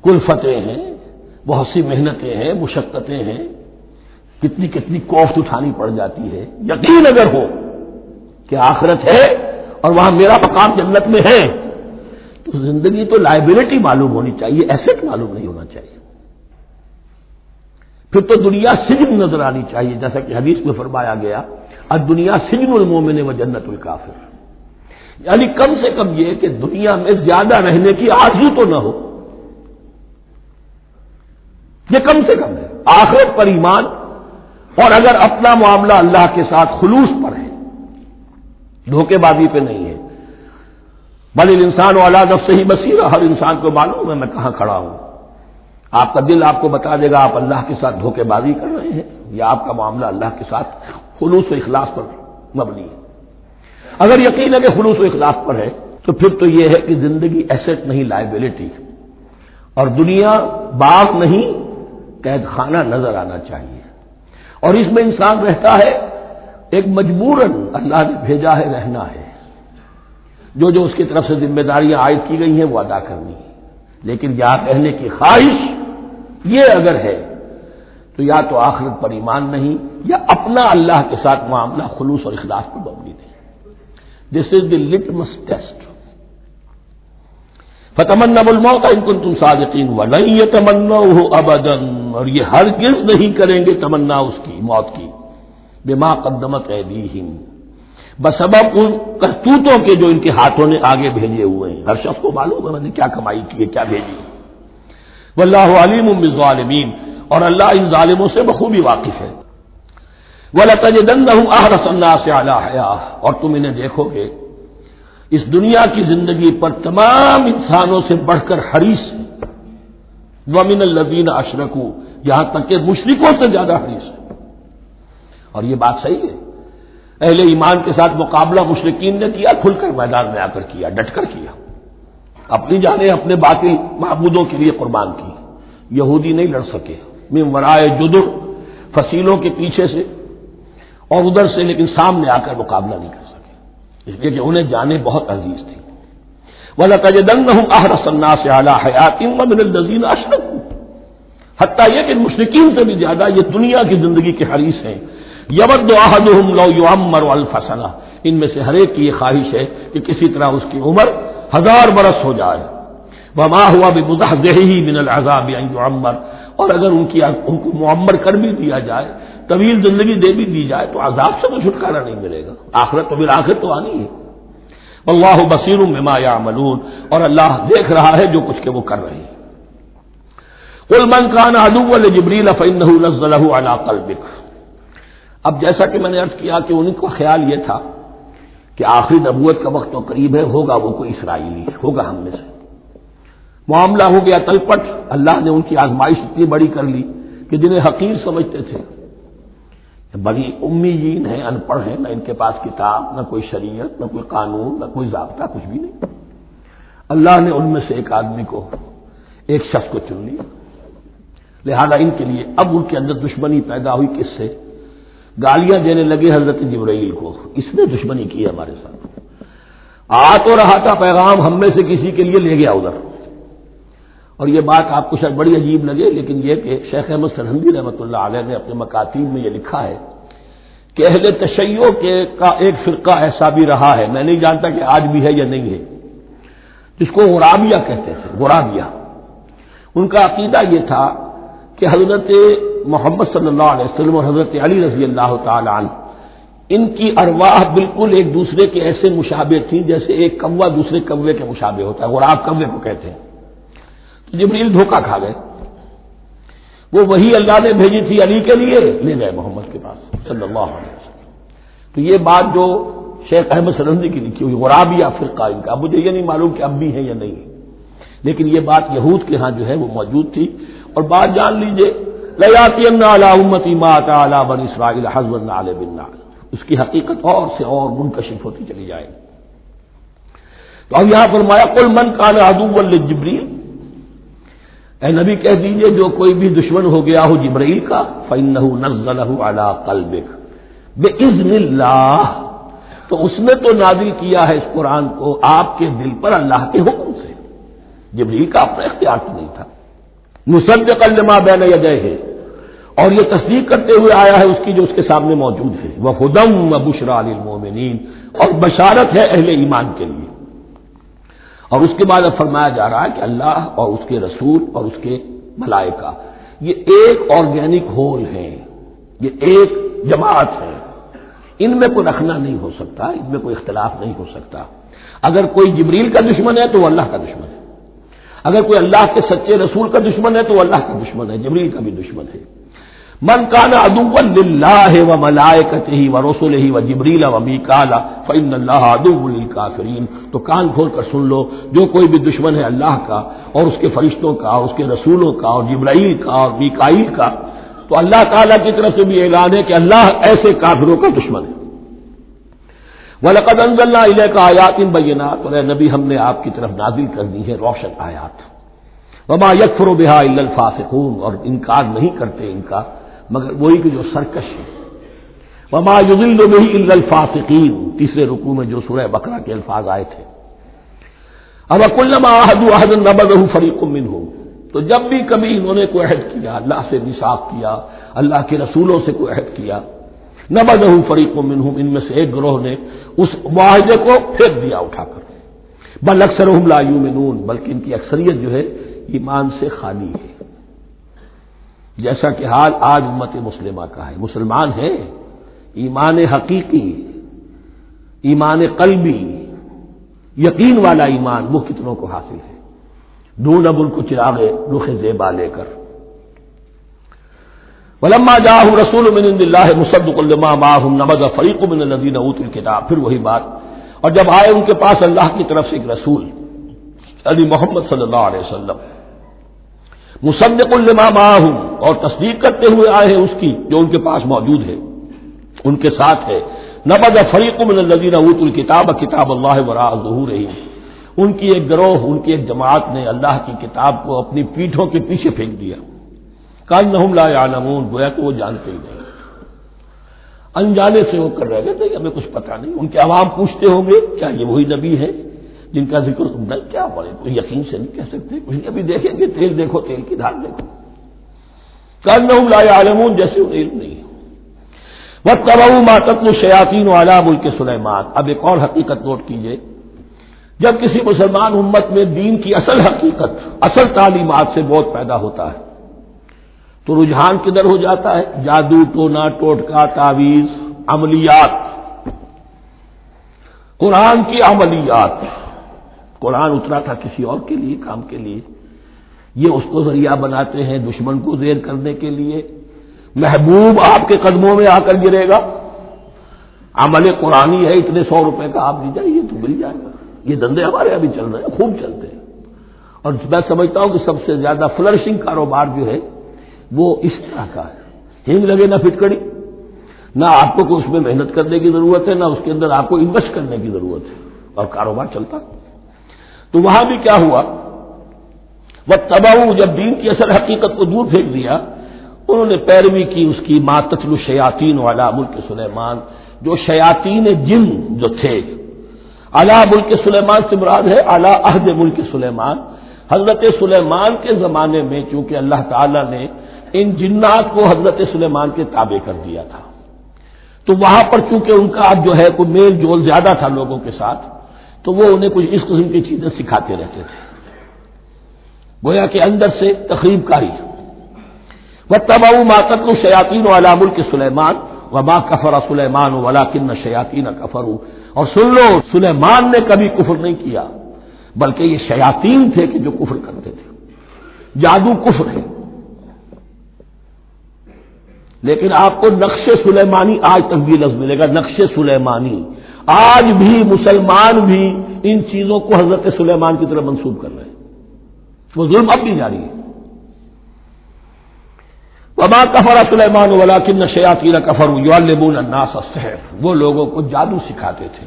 کلفتیں ہیں، بہت سی محنتیں ہیں، مشقتیں ہیں، کتنی کتنی کوفت اٹھانی پڑ جاتی ہے۔ یقین اگر ہو کہ آخرت ہے اور وہاں میرا مقام جنت میں ہے تو زندگی تو لائبلٹی معلوم ہونی چاہیے، ایسٹ معلوم نہیں ہونا چاہیے۔ پھر تو دنیا سجن نظر آنی چاہیے، جیسا کہ حدیث میں فرمایا گیا الدنیا سجن المومن و جنت الکافر، یعنی کم سے کم یہ کہ دنیا میں زیادہ رہنے کی آرزو تو نہ ہو، یہ کم سے کم ہے۔ آخرت پر ایمان، اور اگر اپنا معاملہ اللہ کے ساتھ خلوص پر ہے، دھوکے بازی پہ نہیں ہے، بل الانسان علی نفسہ بصیرہ، ہر انسان کو معلوم ہے میں کہاں کھڑا ہوں، آپ کا دل آپ کو بتا دے گا آپ اللہ کے ساتھ دھوکے بازی کر رہے ہیں یا آپ کا معاملہ اللہ کے ساتھ خلوص و اخلاص پر مبنی ہے۔ اگر یقین ہے کہ خلوص و اخلاص پر ہے تو پھر تو یہ ہے کہ زندگی ایسٹ نہیں لائبلٹی، اور دنیا باغ نہیں قید خانہ نظر آنا چاہیے، اور اس میں انسان رہتا ہے ایک مجبوراً اللہ نے بھیجا ہے رہنا ہے، جو جو اس کی طرف سے ذمہ داریاں عائد کی گئی ہیں وہ ادا کرنی ہے، لیکن یہاں رہنے کی خواہش یہ اگر ہے تو یا تو آخرت پر ایمان نہیں یا اپنا اللہ کے ساتھ معاملہ خلوص اور اخلاص پر مبنی نہیں۔ دس از دی لٹمس ٹیسٹ۔ فتمنوا الموت ان کنتم صادقین ولن یتمنوہ ابدا، اور یہ ہرگز نہیں کریں گے تمنا اس کی موت کی، بما قدمت ایدیہم، بسبب ان کرتوتوں کے جو ان کے ہاتھوں نے آگے بھیجے ہوئے ہیں۔ ہر شخص کو معلوم ہے میں نے کیا کمائی کی ہے، کیا بھیجی، واللہ علیم بالظالمین، اور اللہ ان ظالموں سے بخوبی واقف ہے۔ وَلَتَجِدَنَّهُمْ أَحْرَصَ النَّاسِ عَلَىٰ حَيَاةٍ، اور تم انہیں دیکھو گے اس دنیا کی زندگی پر تمام انسانوں سے بڑھ کر حریص، وَمِنَ الَّذِينَ أَشْرَكُوا، یہاں تک کہ مشرکوں سے زیادہ حریص ہے۔ اور یہ بات صحیح ہے، اہل ایمان کے ساتھ مقابلہ مشرکین نے کیا، کھل کر میدان میں آ کر کیا، ڈٹ کر کیا، اپنی جانیں اپنے باطل معبودوں کے لیے قربان کی۔ یہودی نہیں لڑ سکے، من ورائے جدر، فصیلوں کے پیچھے سے اور ادھر سے، لیکن سامنے آ کر مقابلہ نہیں کر سکے، اس لیے کہ انہیں جانیں بہت عزیز تھی۔ وَلَتَجِدَنَّهُمْ أَحْرَصَ النَّاسِ عَلَىٰ حَيَاةٍ وَمِنَ الَّذِينَ أَشْرَكُوا، حتیٰ یہ کہ مشرکین سے بھی زیادہ یہ دنیا کی زندگی کے حریص ہیں۔ یود احدہم لو یعمر الف سنہ، ان میں سے ہر ایک کی یہ خواہش ہے کہ کسی طرح اس کی عمر 1000 برس ہو جائے۔ وما ہوا بمزحزحہ من العذاب ان یعمر، اور اگر ان کو معمر کر بھی دیا جائے، طویل زندگی دے بھی دی جائے تو عذاب سے تو چھٹکارا نہیں ملے گا، آخرت تو بالآخر تو آنی ہے۔ واللہ بصیر بما یعملون، اور اللہ دیکھ رہا ہے جو کچھ کہ وہ کر رہے ہیں۔ قل من کان عدوا لجبریل فانہ نزلہ علی قلبک، اب جیسا کہ میں نے عرض کیا کہ ان کا خیال یہ تھا کہ آخری نبوت کا وقت تو قریب ہے، ہوگا وہ کوئی اسرائیلی، ہوگا ہم میں سے۔ معاملہ ہو گیا تلپٹ، اللہ نے ان کی آزمائش اتنی بڑی کر لی کہ جنہیں حقیر سمجھتے تھے، بڑی امیین ہیں، ان پڑھ ہیں، نہ ان کے پاس کتاب، نہ کوئی شریعت، نہ کوئی قانون، نہ کوئی ضابطہ، کچھ بھی نہیں۔ اللہ نے ان میں سے ایک آدمی کو، ایک شخص کو چن لیا، لہذا ان کے لیے اب ان کے اندر دشمنی پیدا ہوئی۔ کس سے؟ گالیاں دینے لگے حضرت جبرائیل کو، اس نے دشمنی کی ہمارے ساتھ، آ تو رہا تھا پیغام ہم میں سے کسی کے لیے، لے گیا ادھر۔ اور یہ بات آپ کو شاید بڑی عجیب لگے، لیکن یہ کہ شیخ احمد سرہندی رحمۃ اللہ علیہ نے اپنے مکاتیب میں یہ لکھا ہے کہ اہل تشیع کا ایک فرقہ ایسا بھی رہا ہے، میں نہیں جانتا کہ آج بھی ہے یا نہیں ہے، جس کو غرابیہ کہتے تھے۔ غرابیہ، ان کا عقیدہ یہ تھا کہ حضرت محمد صلی اللہ علیہ وسلم اور حضرت علی رضی اللہ تعالی عنہ، ان کی ارواح بالکل ایک دوسرے کے ایسے مشابہ تھیں جیسے ایک کوا دوسرے کوے کے مشابہ ہوتا ہے، غراب کوے کو کہتے ہیں۔ تو جبریل دھوکہ کھا گئے، وہ وہی اللہ نے بھیجی تھی علی کے لیے، لے گئے محمد کے پاس صلی اللہ علیہ وسلم۔ تو یہ بات جو شیخ احمد سرہندی کی لکھی ہوئی غرابیہ فرقہ ان کا، مجھے یہ نہیں معلوم کہ اب بھی ہے یا نہیں ہے، لیکن یہ بات یہود کے ہاں جو ہے وہ موجود تھی۔ اور بات جان لیجئے، لَيَأْتِيَنَّ عَلَىٰ أُمَّتِي مَا أَتَىٰ عَلَىٰ بَنِي إِسْرَائِيلَ حَزْوَ النَّعْلِ بِالنَّعْلِ، اس کی حقیقت اور سے اور منکشف ہوتی چلی جائے گی۔ تو اب یہاں فرمایا قُلْ مَنْ كَانَ عَدُوًّا لِجِبْرِيلَ، اے نبی کہہ دیجئے جو کوئی بھی دشمن ہو گیا ہو جبرائیل کا، فَإِنَّهُ نَزَّلَهُ عَلَىٰ قَلْبِكَ بِإِذْنِ اللَّهِ، تو اس نے تو نازل کیا ہے اس قرآن کو آپ کے دل پر اللہ کے حکم سے، جبرائیل کا اپنا اختیار تو نہیں تھا۔ مُصَدِّقًا لِمَا بَيْنَ يَدَيْهِ، اور یہ تصدیق کرتے ہوئے آیا ہے اس کی جو اس کے سامنے موجود ہے، وَهُدًى وَبُشْرَىٰ لِلْمُؤْمِنِينَ، اور بشارت ہے اہل ایمان کے لیے۔ اور اس کے بعد اب فرمایا جا رہا ہے کہ اللہ اور اس کے رسول اور اس کے ملائکہ یہ ایک آرگینک ہول ہیں، یہ ایک جماعت ہے، ان میں کوئی رکھنا نہیں ہو سکتا، ان میں کوئی اختلاف نہیں ہو سکتا۔ اگر کوئی جبریل کا دشمن ہے تو وہ اللہ کا دشمن ہے، اگر کوئی اللہ کے سچے رسول کا دشمن ہے تو وہ اللہ کا دشمن ہے، جبریل کا بھی دشمن ہے۔ من کان عدوا للہ وملائکتہ ورسلہ وجبریل ومیکال فإن اللہ عدو للکافرین، تو کان کھول کر سن لو، جو کوئی بھی دشمن ہے اللہ کا اور اس کے فرشتوں کا اور اس کے رسولوں کا اور جبرائیل کا اور میکائیل کا، تو اللہ تعالیٰ کی طرف سے بھی اعلان ہے کہ اللہ ایسے کافروں کا دشمن ہے۔ وَلَقَدْ أَنزَلْنَا إِلَيْكَ آيَاتٍ بَيِّنَاتٍ، اور اے نبی ہم نے آپ کی طرف نازل کر دی ہے روشن آیات۔ وَمَا يَكْفُرُ بِهَا إِلَّا الْفَاسِقُونَ، اور انکار نہیں کرتے ان کا مگر وہی کہ جو سرکش ہے۔ وَمَا يُضِلُّ بِهِ إِلَّا الْفَاسِقِينَ، تیسرے رکوع میں جو سورہ بقرہ کے الفاظ آئے تھے۔ أَوَكُلَّمَا عَاهَدُوا عَهْدًا نَبَذَهُ فَرِيقٌ مِّنْهُمْ، تو جب بھی کبھی انہوں نے کوئی عہد کیا، اللہ سے میثاق کیا، اللہ کے رسولوں سے کوئی عہد کیا، نَبَذَهُ فَرِيقٌ مِّنْهُمْ، ان میں سے ایک گروہ نے اس معاہدے کو پھینک دیا اٹھا کر۔ بل اکثرهم لا یؤمنون، بلکہ ان کی اکثریت جو ہے ایمان سے خالی ہے، جیسا کہ حال آج امت مسلمہ کا ہے۔ مسلمان ہے، ایمان حقیقی، ایمان قلبی، یقین والا ایمان وہ کتنوں کو حاصل ہے؟ ڈھونڈ اب ان کو چراغ رخ زیبا لے کر۔ وَلَمَّا جَاءَهُمْ رَسُولٌ مِّنْ عِندِ اللَّهِ مُصَدِّقٌ لِّمَا مَعَهُمْ نَبَذَ فَرِيقٌ مِّنَ الَّذِينَ أُوتُوا الْكِتَابَ، پھر وہی بات، اور جب آئے ان کے پاس اللہ کی طرف سے ایک رسول یعنی محمد صلی اللہ علیہ وسلم، مصدق لما معہم، اور تصدیق کرتے ہوئے آئے ہیں اس کی جو ان کے پاس موجود ہے، ان کے ساتھ ہے، نبذ فریق من الذین اوتوا الکتاب کتاب اللہ وراء ظہورہم، ان کی ایک گروہ، ان کی ایک جماعت نے اللہ کی کتاب کو اپنی پیٹھوں کے پیچھے پھینک دیا، کأنہم لا یعلمون، گویا کہ وہ جانتے ہی نہیں، انجانے سے ہو کر رہ گئے تھے، ہمیں کچھ پتہ نہیں۔ ان کے عوام پوچھتے ہوں گے کیا یہ وہی نبی ہے جن کا ذکر تم نے کیا بڑے کوئی یقین سے نہیں کہہ سکتے، کچھ نہیں، ابھی دیکھیں گے، تیل دیکھو، تیل کی دھار دیکھو، کأنہم لا یعلمون، جیسے انہیں علم نہیں ہے۔ واتبعوا ما تتلو الشیاطین علی ملک سلیمان، اب ایک اور حقیقت نوٹ کیجئے، جب کسی مسلمان امت میں دین کی اصل حقیقت، اصل تعلیمات سے بہت پیدا ہوتا ہے تو رجحان کدھر ہو جاتا ہے؟ جادو، ٹونا، ٹوٹکا، تعویذ، عملیات، قرآن کی عملیات۔ قرآن اترا تھا کسی اور کے لیے، کام کے لیے، یہ اس کو ذریعہ بناتے ہیں دشمن کو زیر کرنے کے لیے، محبوب آپ کے قدموں میں آ کر گرے گا، عمل قرآنی ہے، اتنے 100 روپے کا آپ لیجیے تو مل جائے گا۔ یہ دندے ہمارے ابھی چل رہے ہیں، خوب چلتے ہیں، اور میں سمجھتا ہوں کہ سب سے زیادہ فلرشنگ کاروبار جو ہے وہ اس طرح کا ہے۔ ہنگ لگے نہ پھٹکڑی، نہ آپ کو کوئی اس میں محنت کرنے کی ضرورت ہے، نہ اس کے اندر آپ کو انویسٹ کرنے کی ضرورت ہے، اور کاروبار چلتا۔ تو وہاں بھی کیا ہوا، وہ تباہ، جب دین کی اصل حقیقت کو دور پھینک دیا، انہوں نے پیروی کی اس کی ما تتلو الشیاطین علی ملک سلیمان، جو شیاطین جن جو تھے، علی ملک سلیمان سے مراد ہے علی عہد ملک سلیمان، حضرت سلیمان کے زمانے میں چونکہ اللہ تعالی نے ان جنات کو حضرت سلیمان کے تابع کر دیا تھا، تو وہاں پر چونکہ ان کا اب جو ہے کوئی میل جول زیادہ تھا لوگوں کے ساتھ، تو وہ انہیں کچھ اس قسم کی چیزیں سکھاتے رہتے تھے، گویا کہ اندر سے تخریب کاری۔ وَاتَّبَعُوا مَا تَتْلُو الشَّيَاطِينُ عَلَىٰ مُلْكِ سُلَيْمَانَ وَمَا كَفَرَ سُلَيْمَانُ وَلَٰكِنَّ الشَّيَاطِينَ كَفَرُوا، اور سن لو سلیمان نے کبھی کفر نہیں کیا، بلکہ یہ شیاطین تھے کہ جو کفر کرتے تھے۔ جادو کفر ہے، لیکن آپ کو نقش سلیمانی آج تک بھی لفظ ملے گا، نقش سلیمانی۔ آج بھی مسلمان بھی ان چیزوں کو حضرت سلیمان کی طرف منسوب کر رہے ہیں، وہ ظلم اب بھی جاری ہے۔ وما کفر سلیمان ولکن الشیاطین کفروا یعلمون الناس السحر، وہ لوگوں کو جادو سکھاتے تھے۔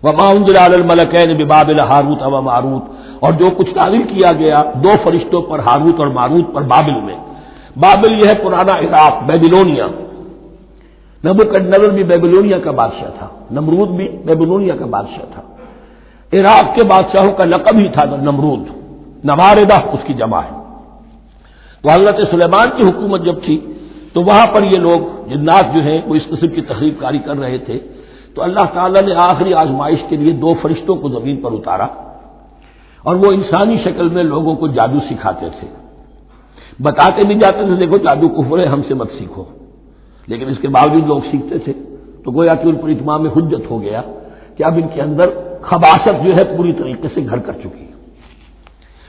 وما انزل علی الملکین ببابل ہاروت و ماروت، اور جو کچھ نازل کیا گیا 2 فرشتوں پر، ہاروت اور ماروت پر، بابل میں۔ بابل یہ ہے پرانا عراق، بیبلونیا۔ نبوکدنضر بھی بیبلونیا کا بادشاہ تھا، نمرود بھی بیبلونیا کا بادشاہ تھا۔ عراق کے بادشاہوں کا لقب ہی تھا نمرود، نواردہ اس کی جمع ہے۔ تو حضرت سلیمان کی حکومت جب تھی تو وہاں پر یہ لوگ جنات جو ہیں وہ اس قسم کی تخریب کاری کر رہے تھے، تو اللہ تعالیٰ نے آخری آزمائش کے لیے 2 فرشتوں کو زمین پر اتارا، اور وہ انسانی شکل میں لوگوں کو جادو سکھاتے تھے، بتاتے بھی جاتے تھے دیکھو جادو کفر ہے، ہم سے مت سیکھو، لیکن اس کے باوجود لوگ سیکھتے تھے، تو گویا کہ ان پر اتمام حجت ہو گیا کہ اب ان کے اندر خباثت جو ہے پوری طریقے سے گھر کر چکی ہے۔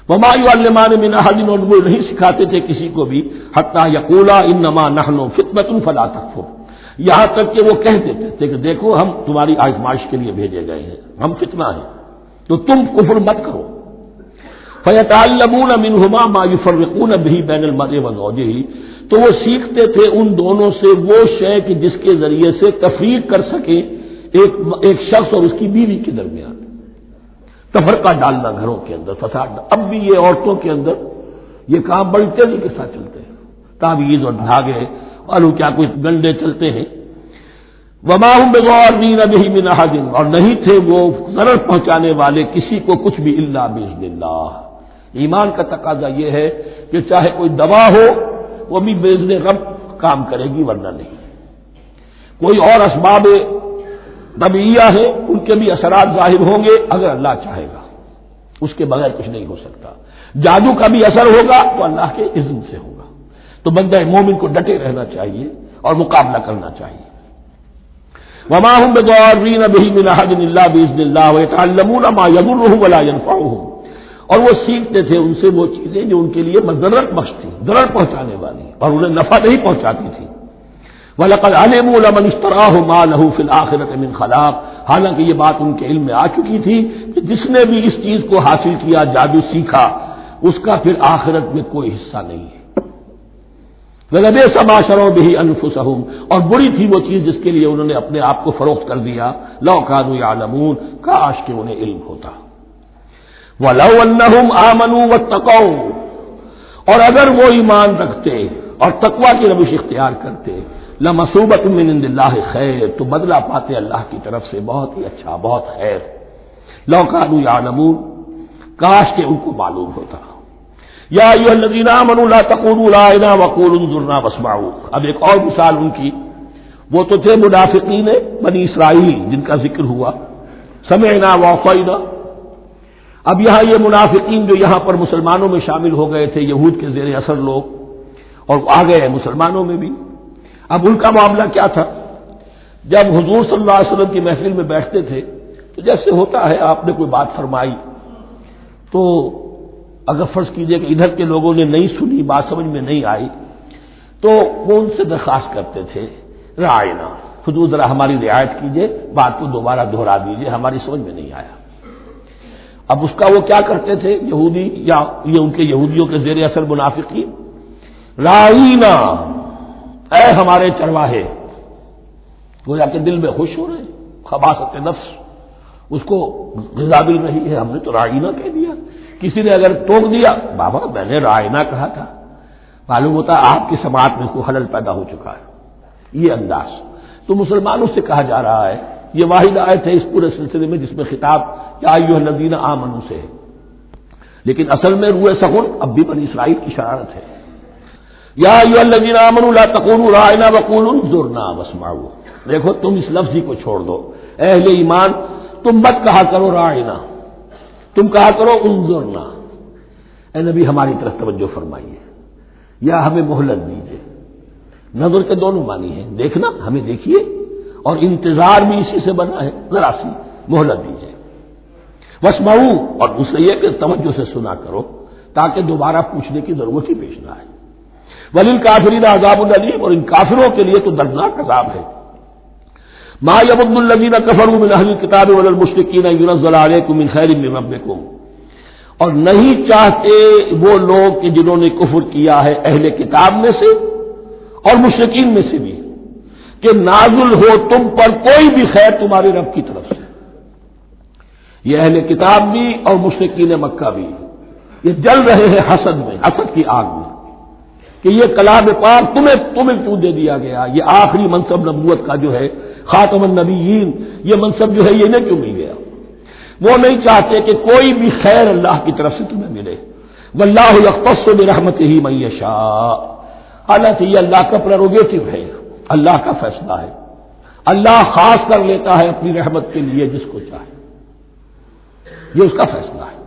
وما يعلمان من احد، اور وہ نہیں سکھاتے تھے کسی کو بھی، حتی یقولا انما نحن فتنۃ فلا تکفر، یہاں تک کہ وہ کہہ دیتے تھے کہ دیکھو ہم تمہاری آزمائش کے لیے بھیجے گئے ہیں، ہم فتنہ ہیں، تو تم کفر مت کرو۔ فیتعلمون منہما ما یفرقون به بین المرء وزوجہ، تو وہ سیکھتے تھے ان دونوں سے وہ شے کہ جس کے ذریعے سے تفریق کر سکے ایک شخص اور اس کی بیوی کے درمیان، تفرقہ ڈالنا گھروں کے اندر، فساد۔ اب بھی یہ عورتوں کے اندر یہ کام بڑی تیزی کے ساتھ چلتے ہیں، تعویذ اور دھاگے اور کیا کوئی گنڈے چلتے ہیں۔ وما هم بضارین بہ من احد، اور نہیں تھے وہ ضرر پہنچانے والے کسی کو کچھ بھی الا باذن اللہ۔ ایمان کا تقاضا یہ ہے کہ چاہے کوئی دوا ہو وہ بھی باذن رب کام کرے گی، ورنہ نہیں۔ کوئی اور اسباب طبیعیہ ہے ان کے بھی اثرات ظاہر ہوں گے اگر اللہ چاہے گا، اس کے بغیر کچھ نہیں ہو سکتا۔ جادو کا بھی اثر ہوگا تو اللہ کے اذن سے ہوگا، تو بندہ مومن کو ڈٹے رہنا چاہیے اور مقابلہ کرنا چاہیے۔ وما هم بضارین بہ من احد الا باذن اللہ ویتعلمون ما یضرهم ولا ينفعهم، اور وہ سیکھتے تھے ان سے وہ چیزیں جو ان کے لیے مضرت بخش تھی، ضرر پہنچانے والی، اور انہیں نفع نہیں پہنچاتی تھی۔ وَلَقَدْ عَلِمُوا لَمَنِ اشْتَرَاهُ مَا لَهُ فِي الْآخِرَةِ مِنْ خَلَاقٍ، حالانکہ یہ بات ان کے علم میں آ چکی تھی کہ جس نے بھی اس چیز کو حاصل کیا، جادو سیکھا، اس کا پھر آخرت میں کوئی حصہ نہیں ہے۔ وَلَبِئْسَ مَا شَرَوْا بِهِ أَنفُسَهُمْ، اور بری تھی وہ چیز جس کے لیے انہوں نے اپنے آپ کو فروخت کر دیا، لَوْ كَانُوا يَعْلَمُونَ، کاش کہ انہیں علم ہوتا۔ وَلَوْ أَنَّهُمْ آمَنُوا وَاتَّقَوْا، اور اگر وہ ایمان رکھتے اور تقوی کی روش اختیار کرتے، لَمَثُوبَةٌ مِّنْ عِندِ اللَّهِ خَيْرٌ، تو بدلہ پاتے اللہ کی طرف سے بہت ہی اچھا، بہت خیر۔ لَوْ كَانُوا يَعْلَمُونَ، کاش کہ ان کو معلوم ہوتا۔ یا ایھا الذین آمنوا لا تقولوا راعنا وقولوا انظرنا واسمعوا، اب ایک اور مثال ان کی، وہ تو تھے منافقین بنی اسرائیل جن کا ذکر ہوا، سمعنا وعصینا۔ اب یہاں یہ منافقین جو یہاں پر مسلمانوں میں شامل ہو گئے تھے، یہود کے زیر اثر لوگ، اور آ گئے ہیں مسلمانوں میں بھی، اب ان کا معاملہ کیا تھا؟ جب حضور صلی اللہ علیہ وسلم کی محفل میں بیٹھتے تھے تو جیسے ہوتا ہے آپ نے کوئی بات فرمائی تو اگر فرض کیجئے کہ ادھر کے لوگوں نے نہیں سنی، بات سمجھ میں نہیں آئی، تو وہ ان سے درخواست کرتے تھے رعاینا، حضور ذرا ہماری رعایت کیجئے، بات کو دوبارہ دہرا دیجئے، ہماری سمجھ میں نہیں آیا۔ اب اس کا وہ کیا کرتے تھے یہودی یا یہ ان کے یہودیوں کے زیر اثر منافقین، رعاینا، اے ہمارے چرواہے، گویا کہ دل میں خوش ہو رہے ہیں، خباثت نفس اس کو غذا مل رہی ہے، ہم نے تو رعاینا کہہ دیا۔ کسی نے اگر ٹوک دیا، بابا میں نے رعاینا کہا تھا، معلوم ہوتا آپ کی سماعت میں اس کو خلل پیدا ہو چکا ہے، یہ انداز۔ تو مسلمانوں سے کہا جا رہا ہے، یہ واحد آیت ہے اس پورے سلسلے میں جس میں خطاب یا ایھا الذین آمنوا سے ہے، لیکن اصل میں روئے سخن اب بھی بنی اسرائیل کی شرارت ہے۔ یا ایھا الذین آمنوا لا تقولوا رعاینا وقولوا انظرنا واسمعوا، دیکھو تم اس لفظ ہی کو چھوڑ دو، اے اہل ایمان تم مت کہا کرو رعاینا، تم کہا کرو انظرنا، اے نبی ہماری طرف توجہ فرمائیے یا ہمیں مہلت دیجیے۔ نظر کے دونوں معنی ہیں، دیکھنا ہمیں دیکھیے، اور انتظار بھی اسی سے بنا ہے، ذرا سی مہلت دیجیے۔ واسمعوا، اور دوسرے یہ کہ توجہ سے سنا کرو تاکہ دوبارہ پوچھنے کی ضرورت ہی پیش نہ آئے۔ وللکافرین عذاب الیم، اور ان کافروں کے لیے تو دردناک عذاب ہے۔ ما یود الذین کفروا من اہل الکتاب ولا المشرکین ان ینزل علیکم من خیر من ربکم، اور نہیں چاہتے وہ لوگ کہ جنہوں نے کفر کیا ہے اہل کتاب میں سے اور مشرکین میں سے بھی، کہ نازل ہو تم پر کوئی بھی خیر تمہارے رب کی طرف سے۔ یہ اہل کتاب بھی اور مشرکین مکہ بھی یہ جل رہے ہیں حسد میں، حسد کی آگ میں، کہ یہ کلام پاک تمہیں کیوں دے دیا گیا، یہ آخری منصب نبوت کا جو ہے خاتم النبیین، یہ منصب جو ہے یہ انہیں کیوں مل گیا۔ وہ نہیں چاہتے کہ کوئی بھی خیر اللہ کی طرف سے تمہیں ملے۔ واللہ یختص برحمتہ من یشاء، حالانکہ یہ اللہ کا پریروگیٹو ہے، اللہ کا فیصلہ ہے، اللہ خاص کر لیتا ہے اپنی رحمت کے لیے جس کو چاہے، یہ اس کا فیصلہ ہے۔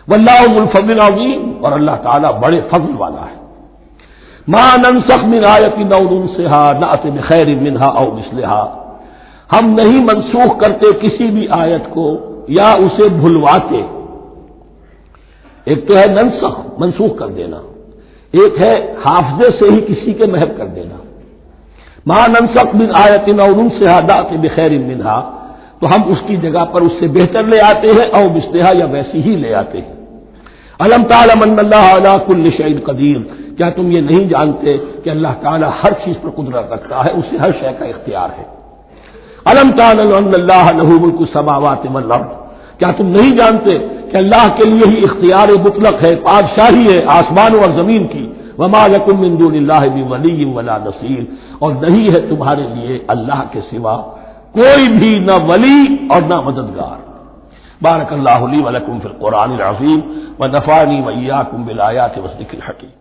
واللہ ذو الفضل العظیم، اور اللہ تعالیٰ بڑے فضل والا ہے۔ ما ننسخ من آیۃ او ننسھا نأت بخیر منھا او مثلھا، ہم نہیں منسوخ کرتے کسی بھی آیت کو یا اسے بھلواتے۔ ایک تو ہے ننسخ، منسوخ کر دینا، ایک ہے حافظے سے ہی کسی کے محو کر دینا۔ ما ننسخ من آیۃ او ننسھا نأت بخیر منھا، تو ہم اس کی جگہ پر اس سے بہتر لے آتے ہیں، او مثلھا یا ویسی ہی لے آتے ہیں۔ الم تعلم ان اللہ علی کل شیء قدیر، کیا تم یہ نہیں جانتے کہ اللہ تعالیٰ ہر چیز پر قدرت رکھتا ہے، اسے ہر شے کا اختیار ہے۔ الم تعلم ان اللہ لہ ملک السماوات والارض، کیا تم نہیں جانتے کہ اللہ کے لیے ہی اختیار مطلق ہے، بادشاہی ہے آسمانوں اور زمین کی۔ وما لکم من دون اللہ من ولی ولا نصیر، اور نہیں ہے تمہارے لیے اللہ کے سوا کوئی بھی نہ ولی اور نہ مددگار۔ بارک اللہ لی ولکم فی القرآن العظیم ونفعنی وإیاکم بالآیات والذکر الحکیم۔